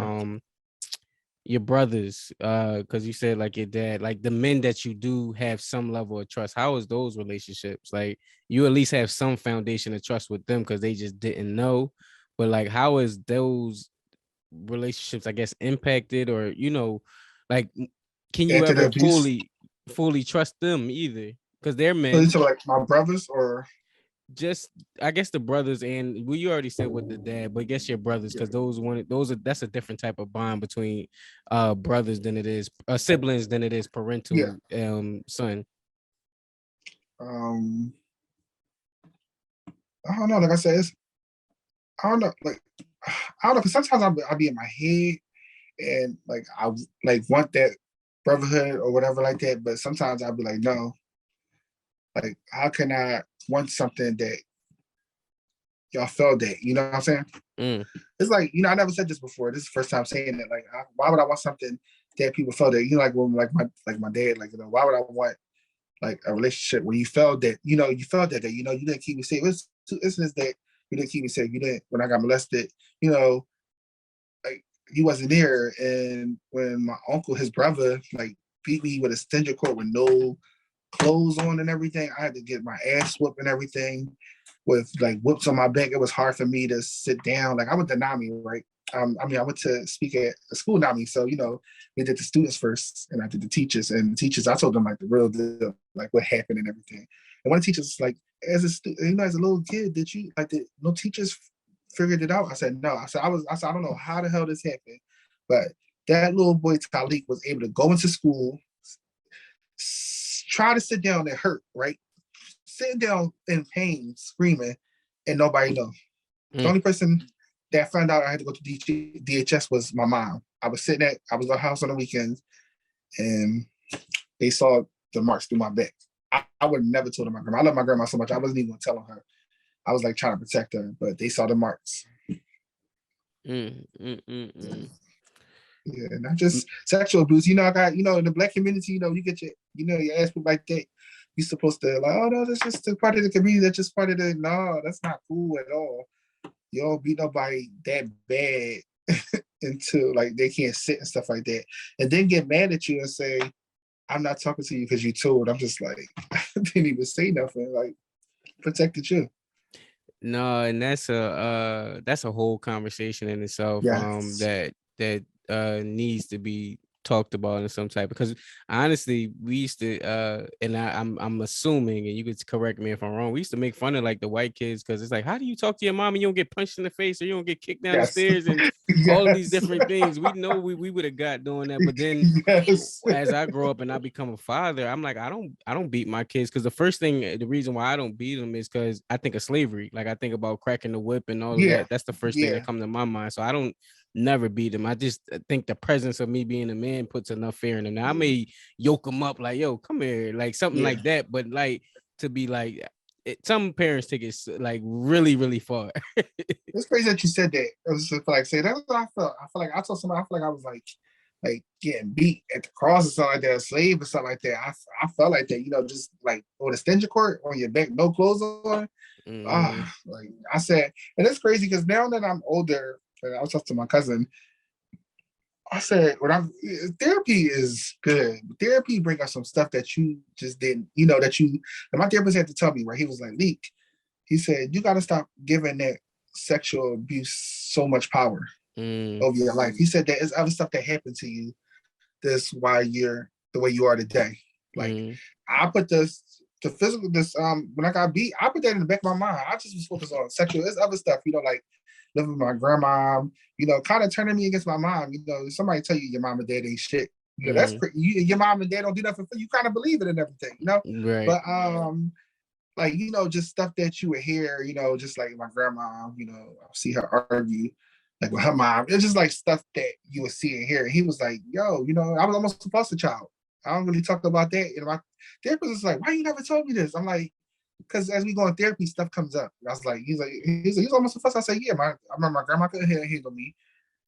Your brothers, because you said like your dad, like the men that you do have some level of trust. How is those relationships? Like you at least have some foundation of trust with them because they just didn't know. But like, how is those relationships, I guess, impacted, or like, can you ever fully trust them either? Because they're So you men. talk like my brothers or just I guess the brothers, and you already said with the dad, but I guess your brothers, because that's a different type of bond between brothers than it is siblings than it is Yeah. parental son. Um, I don't know. Like I said, I don't know. Like I don't know. Because sometimes I'll be in my head and like I like want that brotherhood or whatever like that. But sometimes I'll be like, no. Like how can I want something that y'all felt that? You know what I'm saying? Mm. It's like, I never said this before. This is the first time saying it. Like, why would I want something that people felt that? Like when my dad, like why would I want like a relationship where you felt that, you felt that you didn't keep me safe. It's two incidents that you didn't keep me safe. You didn't when I got molested. Like he wasn't there, and when my uncle, his brother, like beat me with a extension cord with no clothes on and everything. I had to get my ass whooped and everything with like whips on my back. It was hard for me to sit down. Like I went to NAMI, right? I went to speak at a school NAMI. So, we did the students first and I did the teachers. And the teachers, I told them like the real deal, like what happened and everything. And one of the teachers like, as a student, as a little kid, did you like no teachers figured it out? I said, no. I don't know how the hell this happened. But that little boy Talik was able to go into school, try to sit down and hurt, right? Sitting down in pain, screaming, and nobody know. The only person that found out I had to go to DHS was my mom. I was at the house on the weekends, and they saw the marks through my back. I would have never told my grandma. I love my grandma so much. I wasn't even going to tell her. I was like trying to protect her, but they saw the marks. Yeah, not just sexual abuse. I got, in the Black community, you get your ass put like that. You're supposed to like, oh no, that's just a part of the community. That's just part of the. No, that's not cool at all. You don't beat nobody that bad until like they can't sit and stuff like that, and then get mad at you and say, "I'm not talking to you because you told." I'm just like, I didn't even say nothing. Like, protected you. No, and that's a whole conversation in itself. Yes. That needs to be talked about in some type, because honestly we used to and I'm assuming, and you could correct me if I'm wrong, we used to make fun of like the white kids, because it's like, how do you talk to your mom and you don't get punched in the face or you don't get kicked down the Yes. stairs and all of these different things? We know we would have got doing that, but then Yes. as I grow up and I become a father, I'm like, I don't beat my kids, because the reason why I don't beat them is because I think of slavery. Like I think about cracking the whip and all of Yeah. that. That's the first thing that comes to my mind. So I don't never beat them. I just think the presence of me being a man puts enough fear in them. Now I may yoke them up like, yo, come here, like something like that, but like to be like some parents take it like really, really far. It's crazy that you said that. It was just like say that's what I felt. I feel like I told somebody I feel like I was like getting beat at the cross or something like that, a slave or something like that. I felt like that, just like on a extension cord on your back, no clothes on. Like I said, and it's crazy because now that I'm older, and I was talking to my cousin, I said, therapy is good. Therapy bring us some stuff that you just didn't, and my therapist had to tell me, right? He was like, Leak, he said, you got to stop giving that sexual abuse so much power over your life. He said there is other stuff that happened to you. That's why you're the way you are today. Like I put the physical, when I got beat, I put that in the back of my mind. I just was focused on sexual. There's other stuff, like living with my grandma, kind of turning me against my mom. Somebody tell you your mom and dad ain't shit. That's your mom and dad don't do nothing for you. Kind of believe it and everything, Right. But like, just stuff that you would hear, just like my grandma, I'll see her argue like with her mom. It's just like stuff that you would see and hear. He was like, yo, I was almost a foster child. I don't really talk about that. And my therapist was like, why you never told me this? I'm like, because as we go in therapy, stuff comes up. I was like, he's almost a foster. I said, yeah, I remember my grandma couldn't handle me.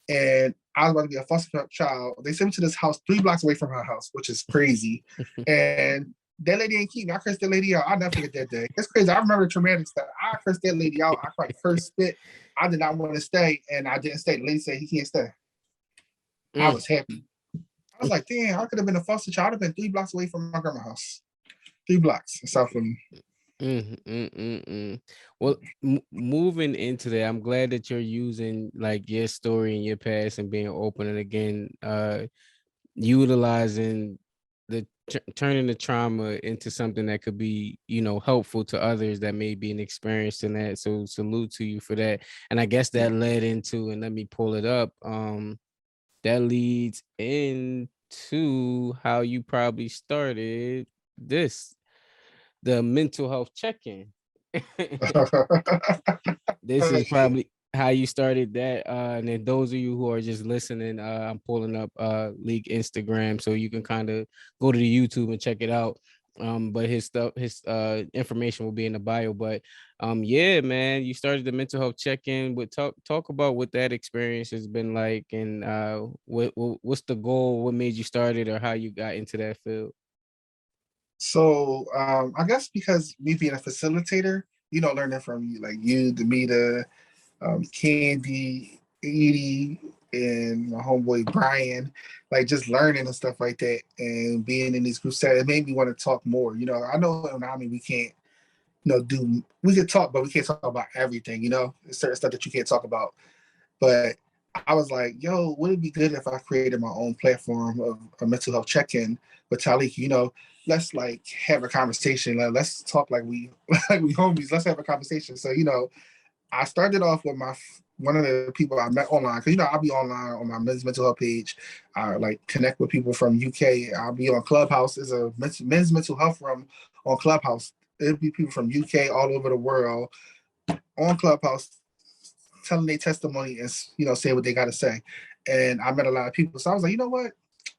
And I was about to be a foster child. They sent me to this house 3 blocks away from her house, which is crazy. And that lady ain't keep me. I cursed that lady out. I'll never forget that day. It's crazy. I remember the traumatic stuff. I cursed that lady out. I like cursed spit. I did not want to stay, and I didn't stay. The lady said he can't stay. I was happy. I was like, damn, I could have been a foster child. I'd have been 3 blocks away from my grandma's house. 3 blocks south of me. Well, moving into that, I'm glad that you're using like your story and your past and being open, and again, utilizing turning the trauma into something that could be, helpful to others that may be experienced in that. So salute to you for that. And I guess that led into, and let me pull it up. That leads into how you probably started this, the mental health check-in. This is probably how you started that. And then those of you who are just listening, I'm pulling up League Instagram so you can kind of go to the YouTube and check it out. But his information will be in the bio. But yeah, man, you started the mental health check-in. With talk about what that experience has been like, and what's the goal, what made you start it, or how you got into that field. So I guess because me being a facilitator, learning from you, like you, Demita, Candy, Edie, and my homeboy Brian, like just learning and stuff like that, and being in these groups that it made me want to talk more. I know in NAMI we can't, we can talk, but we can't talk about everything. There's certain stuff that you can't talk about. But I was like, yo, would it be good if I created my own platform of a mental health check-in with Talik? Let's like have a conversation. Let's talk like we like we homies. Let's have a conversation. So I started off with one of the people I met online because I'll be online on my men's mental health page. I like connect with people from UK. I'll be on Clubhouse. There's a men's mental health room on Clubhouse. It'll be people from UK all over the world on Clubhouse telling their testimony and saying what they got to say. And I met a lot of people, so I was like, you know what,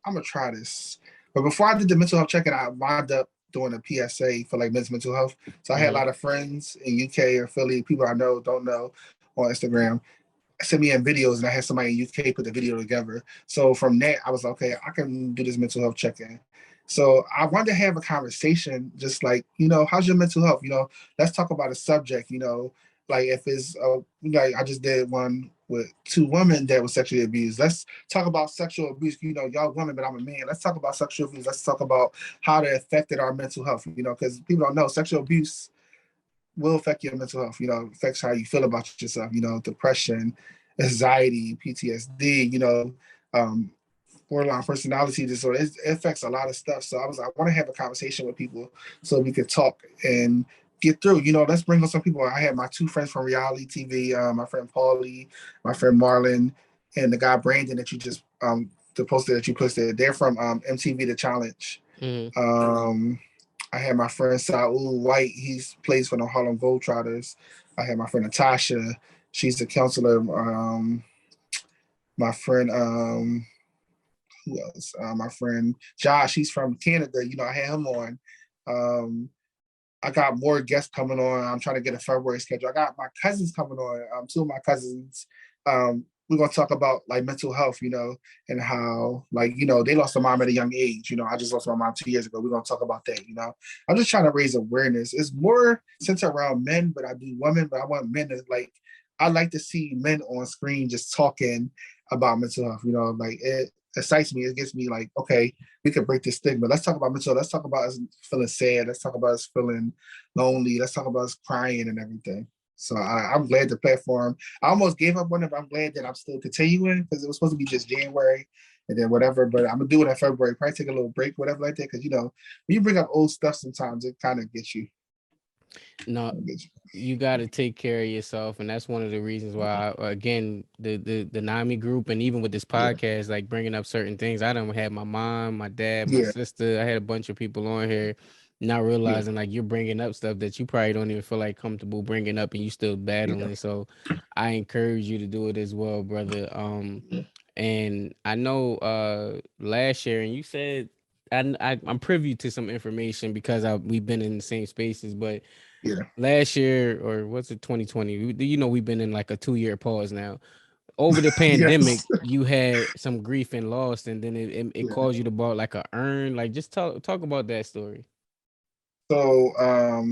I'm gonna try this. But before I did the mental health check-in, I wound up doing a PSA for like men's mental health. So I had a lot of friends in UK or Philly, people I know don't know, on Instagram, sent me in videos, and I had somebody in UK put the video together. So from that, I was like, okay, I can do this mental health check-in. So I wanted to have a conversation, just like, how's your mental health? Let's talk about a subject, like if it's, like I just did one with two women that was sexually abused. Let's talk about sexual abuse. Y'all women, but I'm a man. Let's talk about sexual abuse. Let's talk about how it affected our mental health, because people don't know sexual abuse will affect your mental health, affects how you feel about yourself, depression, anxiety, PTSD, um, borderline personality disorder. It affects a lot of stuff. So I want to have a conversation with people so we could talk and get through. Let's bring on some people. I had my two friends from reality TV, my friend Paulie, my friend Marlon, and the guy Brandon that you just the poster that you posted. They're from MTV The Challenge. Mm-hmm. I had my friend Saul White. He plays for the Harlem Globetrotters. I had my friend Natasha. She's a counselor. My friend, who else? My friend Josh. He's from Canada. I had him on. I got more guests coming on. I'm trying to get a February schedule. I got my cousins coming on. Two of my cousins. We're gonna talk about like mental health, and how like they lost their mom at a young age. I just lost my mom 2 years ago. We're gonna talk about that. I'm just trying to raise awareness. It's more centered around men, but I do women. But I want men to like. I like to see men on screen just talking about mental health. Like it excites me. It gets me like, okay, we can break this stigma. Let's talk about mental. Let's talk about us feeling sad. Let's talk about us feeling lonely. Let's talk about us crying and everything. So I'm glad the platform. I almost gave up on it, but I'm glad that I'm still continuing because it was supposed to be just January and then whatever. But I'm gonna do it in February. Probably take a little break, whatever like that. Because when you bring up old stuff, sometimes it kind of gets you. No, you got to take care of yourself, and that's one of the reasons why again the NAMI group, and even with this podcast, like bringing up certain things. I don't have my mom, my dad, my sister. I had a bunch of people on here, not realizing like you're bringing up stuff that you probably don't even feel like comfortable bringing up, and you still battling. So I encourage you to do it as well, brother. And I know last year, and you said I'm privy to some information because we've been in the same spaces, but last year, or what's it, 2020, we've been in like a 2-year pause now. Over the pandemic, you had some grief and loss, and then it caused you to bought like a urn. Like just talk about that story. So I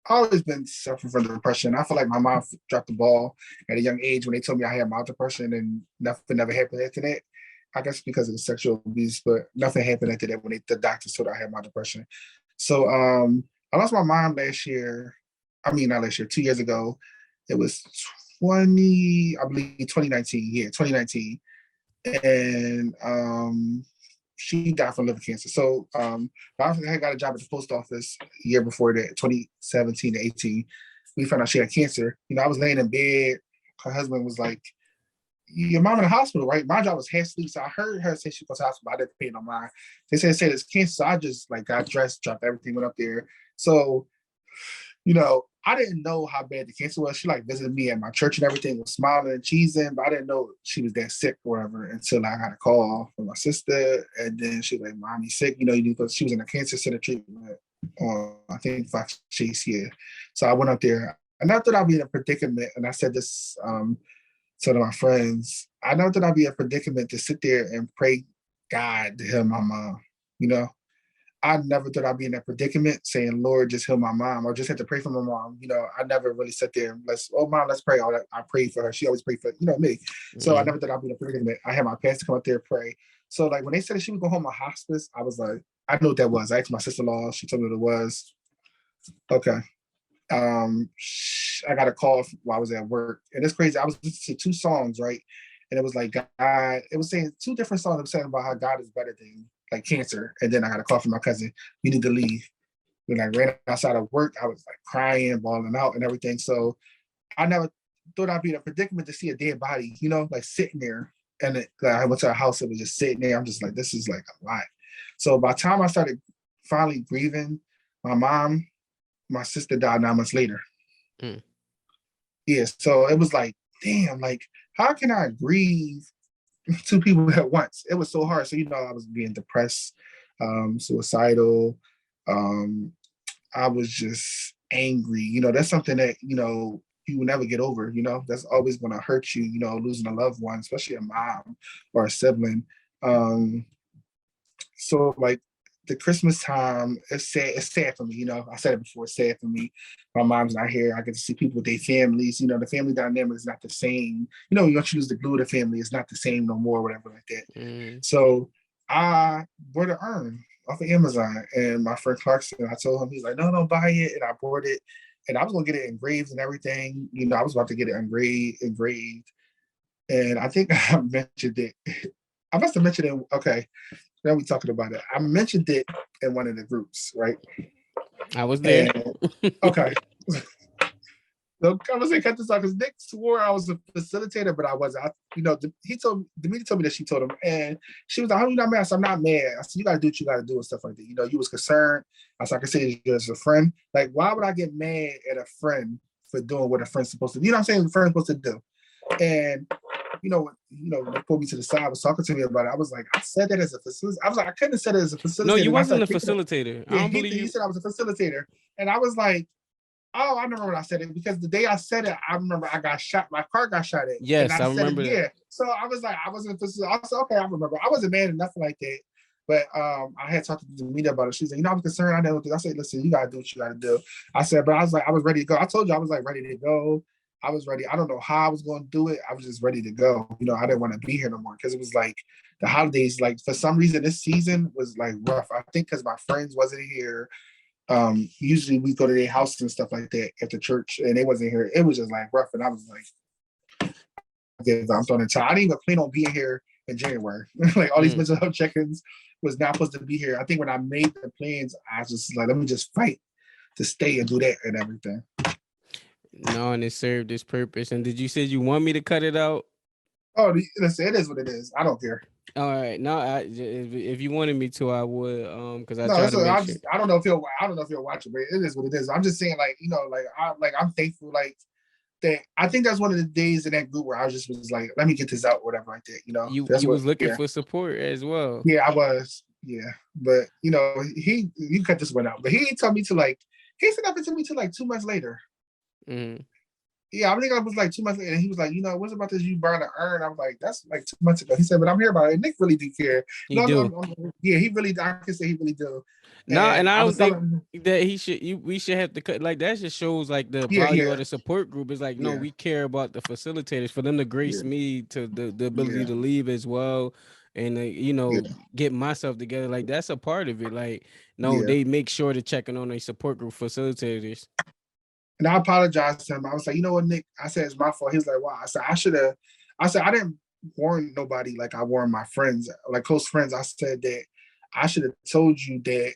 always been suffering from depression. I feel like my mom dropped the ball at a young age when they told me I had mild depression, and nothing never happened after that. I guess because of the sexual abuse, but nothing happened after that when the doctors told I had mild depression. So I lost my mom last year. I mean, not last year, 2 years ago. It was 2019. Yeah, 2019. And she died from liver cancer. So I had got a job at the post office a year before that, 2017 to 18. We found out she had cancer. I was laying in bed. Her husband was like, your mom in the hospital, right? My job was half sleep, so I heard her say she was to the hospital. I didn't pay no mind. They said it's cancer, so I just got dressed, dropped everything, went up there. So, I didn't know how bad the cancer was. She visited me at my church and everything, was smiling and cheesing, but I didn't know she was that sick or whatever until I got a call from my sister, and then she was like, "Mommy's sick," because she was in a cancer center treatment on I think Fox Chase here. So I went up there, and I thought I'd be in a predicament, and I said this. So to my friends, I know that I'd be in a predicament to sit there and pray God to heal my mom. I never thought I'd be in that predicament saying, Lord, just heal my mom, or just had to pray for my mom. I never really sat there and mom, let's pray. I prayed for her. She always prayed for, me. So I never thought I'd be in a predicament. I had my pastor come up there and pray. So when they said that she would go home on hospice, I was like, I knew what that was. I asked my sister-in-law, she told me what it was. Okay. I got a call while I was at work, and it's crazy. I was listening to 2 songs, right? And it was like God. It was saying 2 different songs. It was saying about how God is better than cancer. And then I got a call from my cousin. You need to leave. When I ran outside of work, I was crying, bawling out, and everything. So I never thought I'd be in a predicament to see a dead body, sitting there. And I went to a house. It was just sitting there. I'm just like, this is a lot. So by the time I started finally grieving, my sister died 9 months later. Yeah, so it was damn, how can I grieve 2 people at once? It was so hard. So, I was being depressed, suicidal. I was just angry. That's something that, you will never get over, that's always going to hurt you, losing a loved one, especially a mom or a sibling. So the Christmas time, it's sad for me. I said it before, it's sad for me. My mom's not here. I get to see people with their families. The family dynamic is not the same. Once you lose the glue of the family, it's not the same no more, whatever like that. So I bought an urn off of Amazon, and my friend Clarkson, I told him, he's like, no, don't buy it. And I bought it, and I was going to get it engraved and everything. I was about to get it engraved. And I think I mentioned it. I must have mentioned it. Okay. Now we talking about it. I mentioned it in one of the groups, right? I was there. Okay. So I was saying, cut this off because Nick swore I was a facilitator, but I wasn't. Demetra told me that she told him, and she was like, "How are you not mad?" I said, "I'm not mad." I said, "You got to do what you got to do and stuff like that." You was concerned. I said, "I can say you as a friend. Why would I get mad at a friend for doing what a friend's supposed to do? You know what I'm saying? The friend's supposed to do." And they pulled me to the side, was talking to me about it. I was like, I said that as a facilitator. I was like, I couldn't have said it as a facilitator. No, you wasn't a facilitator. I don't believe you. He said I was a facilitator. And I was like, oh, I remember when I said it, because the day I said it, I remember I got shot. My car got shot at. Yes, I remember that. Yeah. So I was like, I wasn't a facilitator. I said, okay, I remember. I wasn't mad or nothing like that. But I had talked to Demetra about it. She's like, I was concerned. I know. I said, listen, you got to do what you got to do. I said, but I was ready to go. I told you I was ready to go. I was ready. I don't know how I was going to do it. I was just ready to go. I didn't want to be here no more because it was the holidays. For some reason, this season was rough. I think because my friends wasn't here. Usually we go to their house and stuff like that at the church, and they wasn't here. It was just rough, and I was I'm throwing in time. I didn't even plan on being here in January. All these mental health check-ins was not supposed to be here. I think when I made the plans, I was just let me just fight to stay and do that and everything. No, and it served its purpose. And did you say you want me to cut it out? Oh, listen, it is what it is. I don't care. All right, no, if you wanted me to, I would. Because I don't know if he'll watch it, but it is what it is. I'm just saying, I'm thankful, that I think that's one of the days in that group where I was let me get this out, whatever like that. You was looking for support as well. Yeah, I was. Yeah, but you cut this one out, but he didn't tell me to he said nothing to me till 2 months later. Mm-hmm. Yeah, I think I was 2 months later, and he was like, what's about this? You burn an urn. I was like, that's 2 months ago. He said, but I'm here about it. Nick really do care. He do. He really. I can say he really do. No, and I don't think that he should. We should have to cut. That just shows the value of the support group. It's no, we care about the facilitators for them to grace me to the ability to leave as well, and get myself together. That's a part of it. They make sure to checking on their support group facilitators. And I apologized to him. I was like, you know what, Nick? I said, it's my fault. He was like, wow. I said, I didn't warn nobody like I warned my friends, close friends. I said that I should have told you that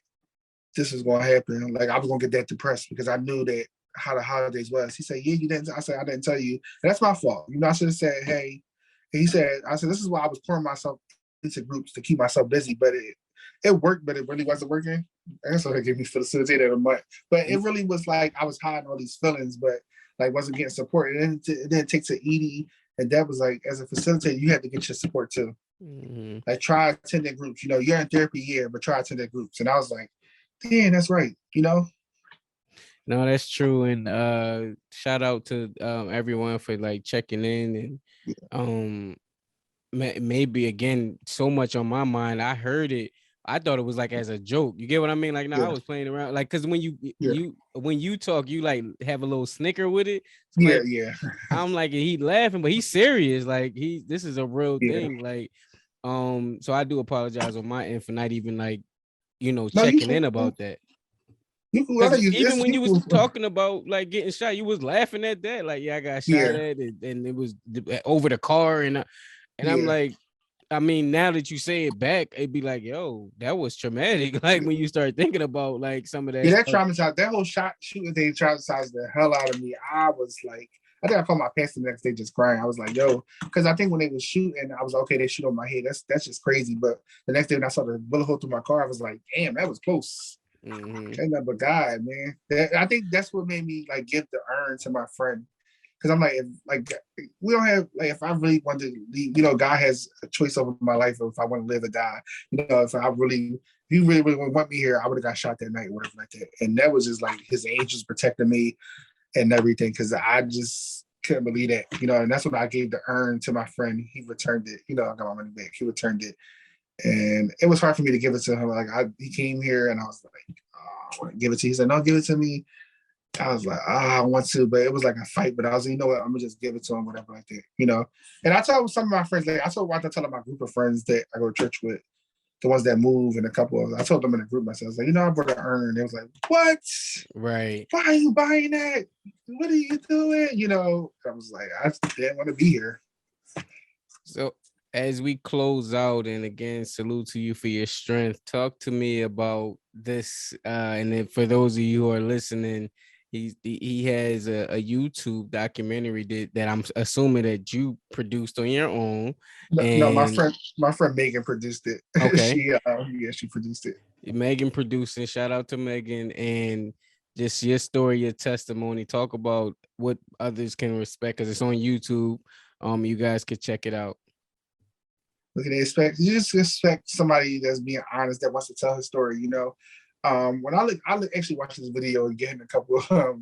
this was going to happen. Like, I was going to get that depressed because I knew that how the holidays was. He said, yeah, you didn't. I said, I didn't tell you. And that's my fault. I should have said, hey. And he said, I said, this is why I was pouring myself into groups to keep myself busy, but it worked, but it really wasn't working. That's what they gave me Facilitator of the month. But it really was like I was hiding all these feelings, but like wasn't getting support. And then it takes to Edie, and that was like, as a facilitator, you had to get your support too. Mm-hmm. Like, try attending groups. You're in therapy here, but try attending groups. And I was like, damn, that's right. No, that's true. And shout out to everyone for like checking in and maybe again, so much on my mind. I heard it. I thought it was like as a joke. You get what I mean? Like, no, I was playing around. Like, cause when you talk, you like have a little snicker with it. So yeah. I'm like, he laughing, but he's serious. Like, this is a real thing. Like, so I do apologize on my end for not even like, checking in about that. Even when you was talking about like getting shot, you was laughing at that. Like, yeah, I got shot at, and it was over the car, and I'm like, I mean, now that you say it back, it'd be like, yo, that was traumatic. Like, when you start thinking about like some of that. Yeah, that traumatized. That whole shooting thing traumatized the hell out of me. I was like, I think I called my pastor the next day just crying. I was like, yo, because I think when they was shooting, I was like, okay, they shoot on my head. That's just crazy. But the next day when I saw the bullet hole through my car, I was like, damn, that was close. Mm-hmm. Ain't nothing but God, man. I think that's what made me like give the urn to my friend. Because I'm like, we don't have, like, if I really wanted to leave, God has a choice over my life if I want to live or die. If you really want me here, I would have got shot that night, whatever like that. And that was just like his angels protecting me and everything, because I just couldn't believe that, and that's when I gave the urn to my friend. He returned it. I got my money back. He returned it. And it was hard for me to give it to him. Like, he came here and I was like, oh, I want to give it to you. He said, no, give it to me. I was like, I want to, but it was like a fight. But I was like, you know what, I'm gonna just give it to him, whatever like that, And I told some of my friends, like, I told my group of friends that I go to church with, the ones that move, and a couple of, I told them in a group myself, I was like, I brought an urn. They was like, what? Right. Why are you buying that? What are you doing? I was like, I didn't want to be here. So as we close out, and again, salute to you for your strength. Talk to me about this. And then for those of you who are listening, he has a YouTube documentary that I'm assuming that you produced on your own. No, my friend Megan produced it. Okay. She produced it. Megan producing. Shout out to Megan, and just your story, your testimony. Talk about what others can respect, because it's on YouTube. You guys could check it out. Look, you just expect somebody that's being honest, that wants to tell his story. When I actually watched this video again a couple of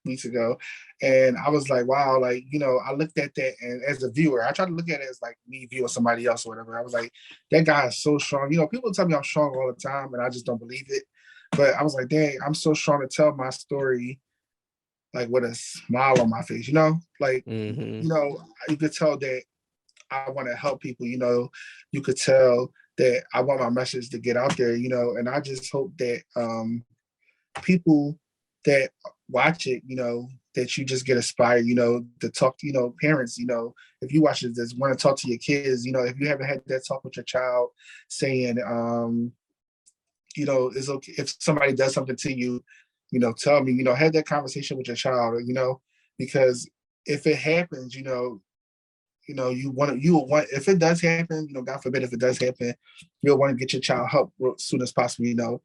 weeks ago, and I was like, wow, like, I looked at that, and as a viewer, I tried to look at it as like me viewing somebody else or whatever. I was like, that guy is so strong. People tell me I'm strong all the time, and I just don't believe it. But I was like, dang, I'm so strong to tell my story, like, with a smile on my face. Like, you could tell that I want to help people. You could tell that I want my message to get out there, and I just hope that people that watch it, that you just get inspired, to talk to, parents, if you watch it, just want to talk to your kids, if you haven't had that talk with your child, saying, it's okay if somebody does something to you, tell me, have that conversation with your child, because if it happens, you will want, if it does happen, God forbid, if it does happen, you'll want to get your child help as soon as possible.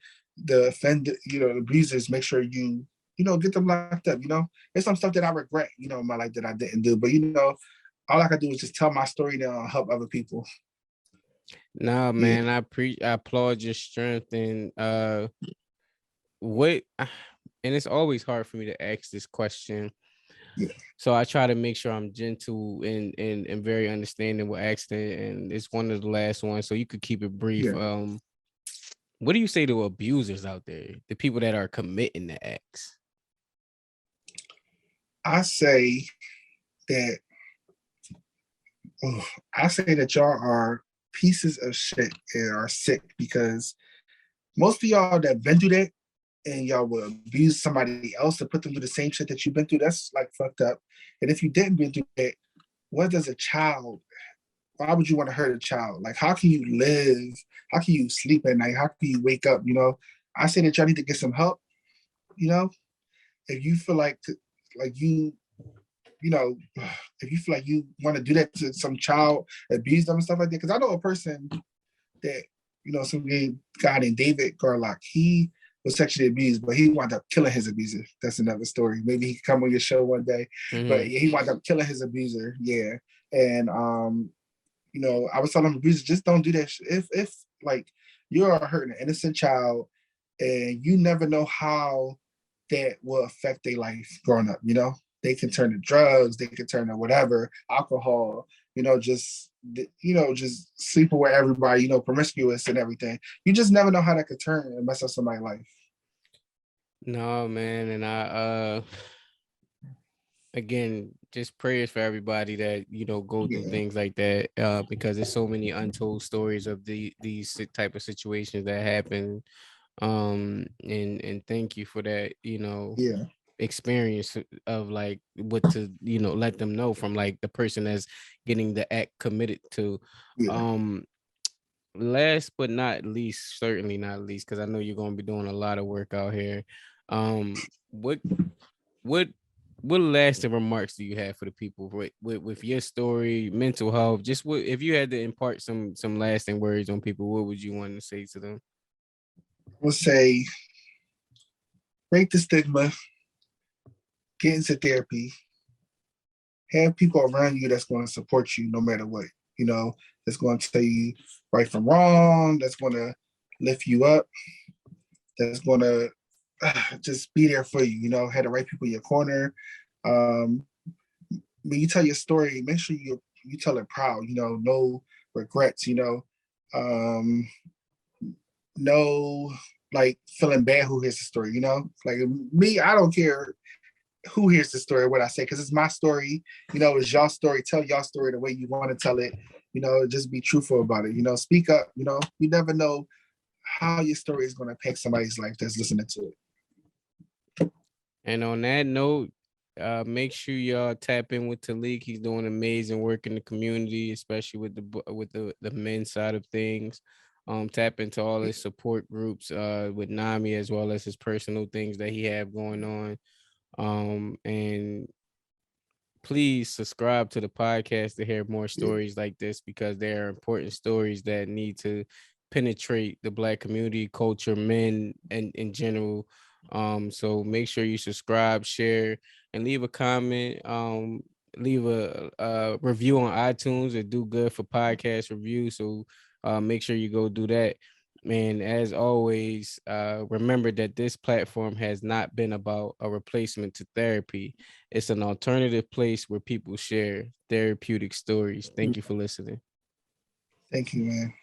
The offender, the abusers, make sure you get them locked up. There's some stuff that I regret, in my life that I didn't do, but all I can do is just tell my story now and help other people. Nah, man, I applaud your strength, and and it's always hard for me to ask this question. Yeah. So I try to make sure I'm gentle and very understanding with accident, and it's one of the last ones, so you could keep it brief. Yeah. What do you say to abusers out there, the people that are committing the acts? I say that y'all are pieces of shit and are sick, because most of y'all that been through that, and y'all will abuse somebody else to put them through the same shit that you've been through, that's like fucked up. And if you didn't been through that, why does a child why would you want to hurt a child? Like, how can you live? How can you sleep at night? How can you wake up? I say that y'all need to get some help. You know, if you feel like you know, if you feel like you want to do that to some child, abuse them and stuff like that. Because I know a person that, some guy named David Garlock, he was sexually abused, but he wound up killing his abuser. That's another story. Maybe he could come on your show one day. But yeah, he wound up killing his abuser. Yeah. And I was telling him, abusers, just don't do that. If like you're hurting an innocent child and you never know how that will affect their life growing up, they can turn to drugs, they can turn to whatever, alcohol, just sleeping with everybody, promiscuous and everything. You just never know how that could turn and mess up somebody's life. No, man, and I again, just prayers for everybody that go through things like that, because there's so many untold stories of these type of situations that happen. And thank you for that, experience of like what to let them know from like the person that's getting the act committed to. Last but not least, certainly not least, because I know you're going to be doing a lot of work out here. What what what lasting remarks do you have for the people with your story, mental health? Just if you had to impart some lasting words on people, what would you want to say to them? I would say break the stigma, get into therapy, have people around you that's going to support you no matter what, that's going to tell you right from wrong, that's going to lift you up, that's going to just be there for you, have the right people in your corner. When you tell your story, make sure you tell it proud, no regrets, no like feeling bad who hears the story, like me, I don't care who hears the story, what I say, because it's my story, it's y'all story. Tell y'all story the way you want to tell it, just be truthful about it, speak up, you never know how your story is going to impact somebody's life that's listening to it. And on that note, make sure y'all tap in with Talik. He's doing amazing work in the community, especially with the men's side of things. Tap into all his support groups with NAMI, as well as his personal things that he have going on. And please subscribe to the podcast to hear more stories like this, because there are important stories that need to penetrate the Black community, culture, men, and in general. So make sure you subscribe, share, and leave a comment. Leave a review on iTunes. It do good for podcast reviews. So make sure you go do that. And as always, remember that this platform has not been about a replacement to therapy. It's an alternative place where people share therapeutic stories. Thank you for listening. Thank you, man.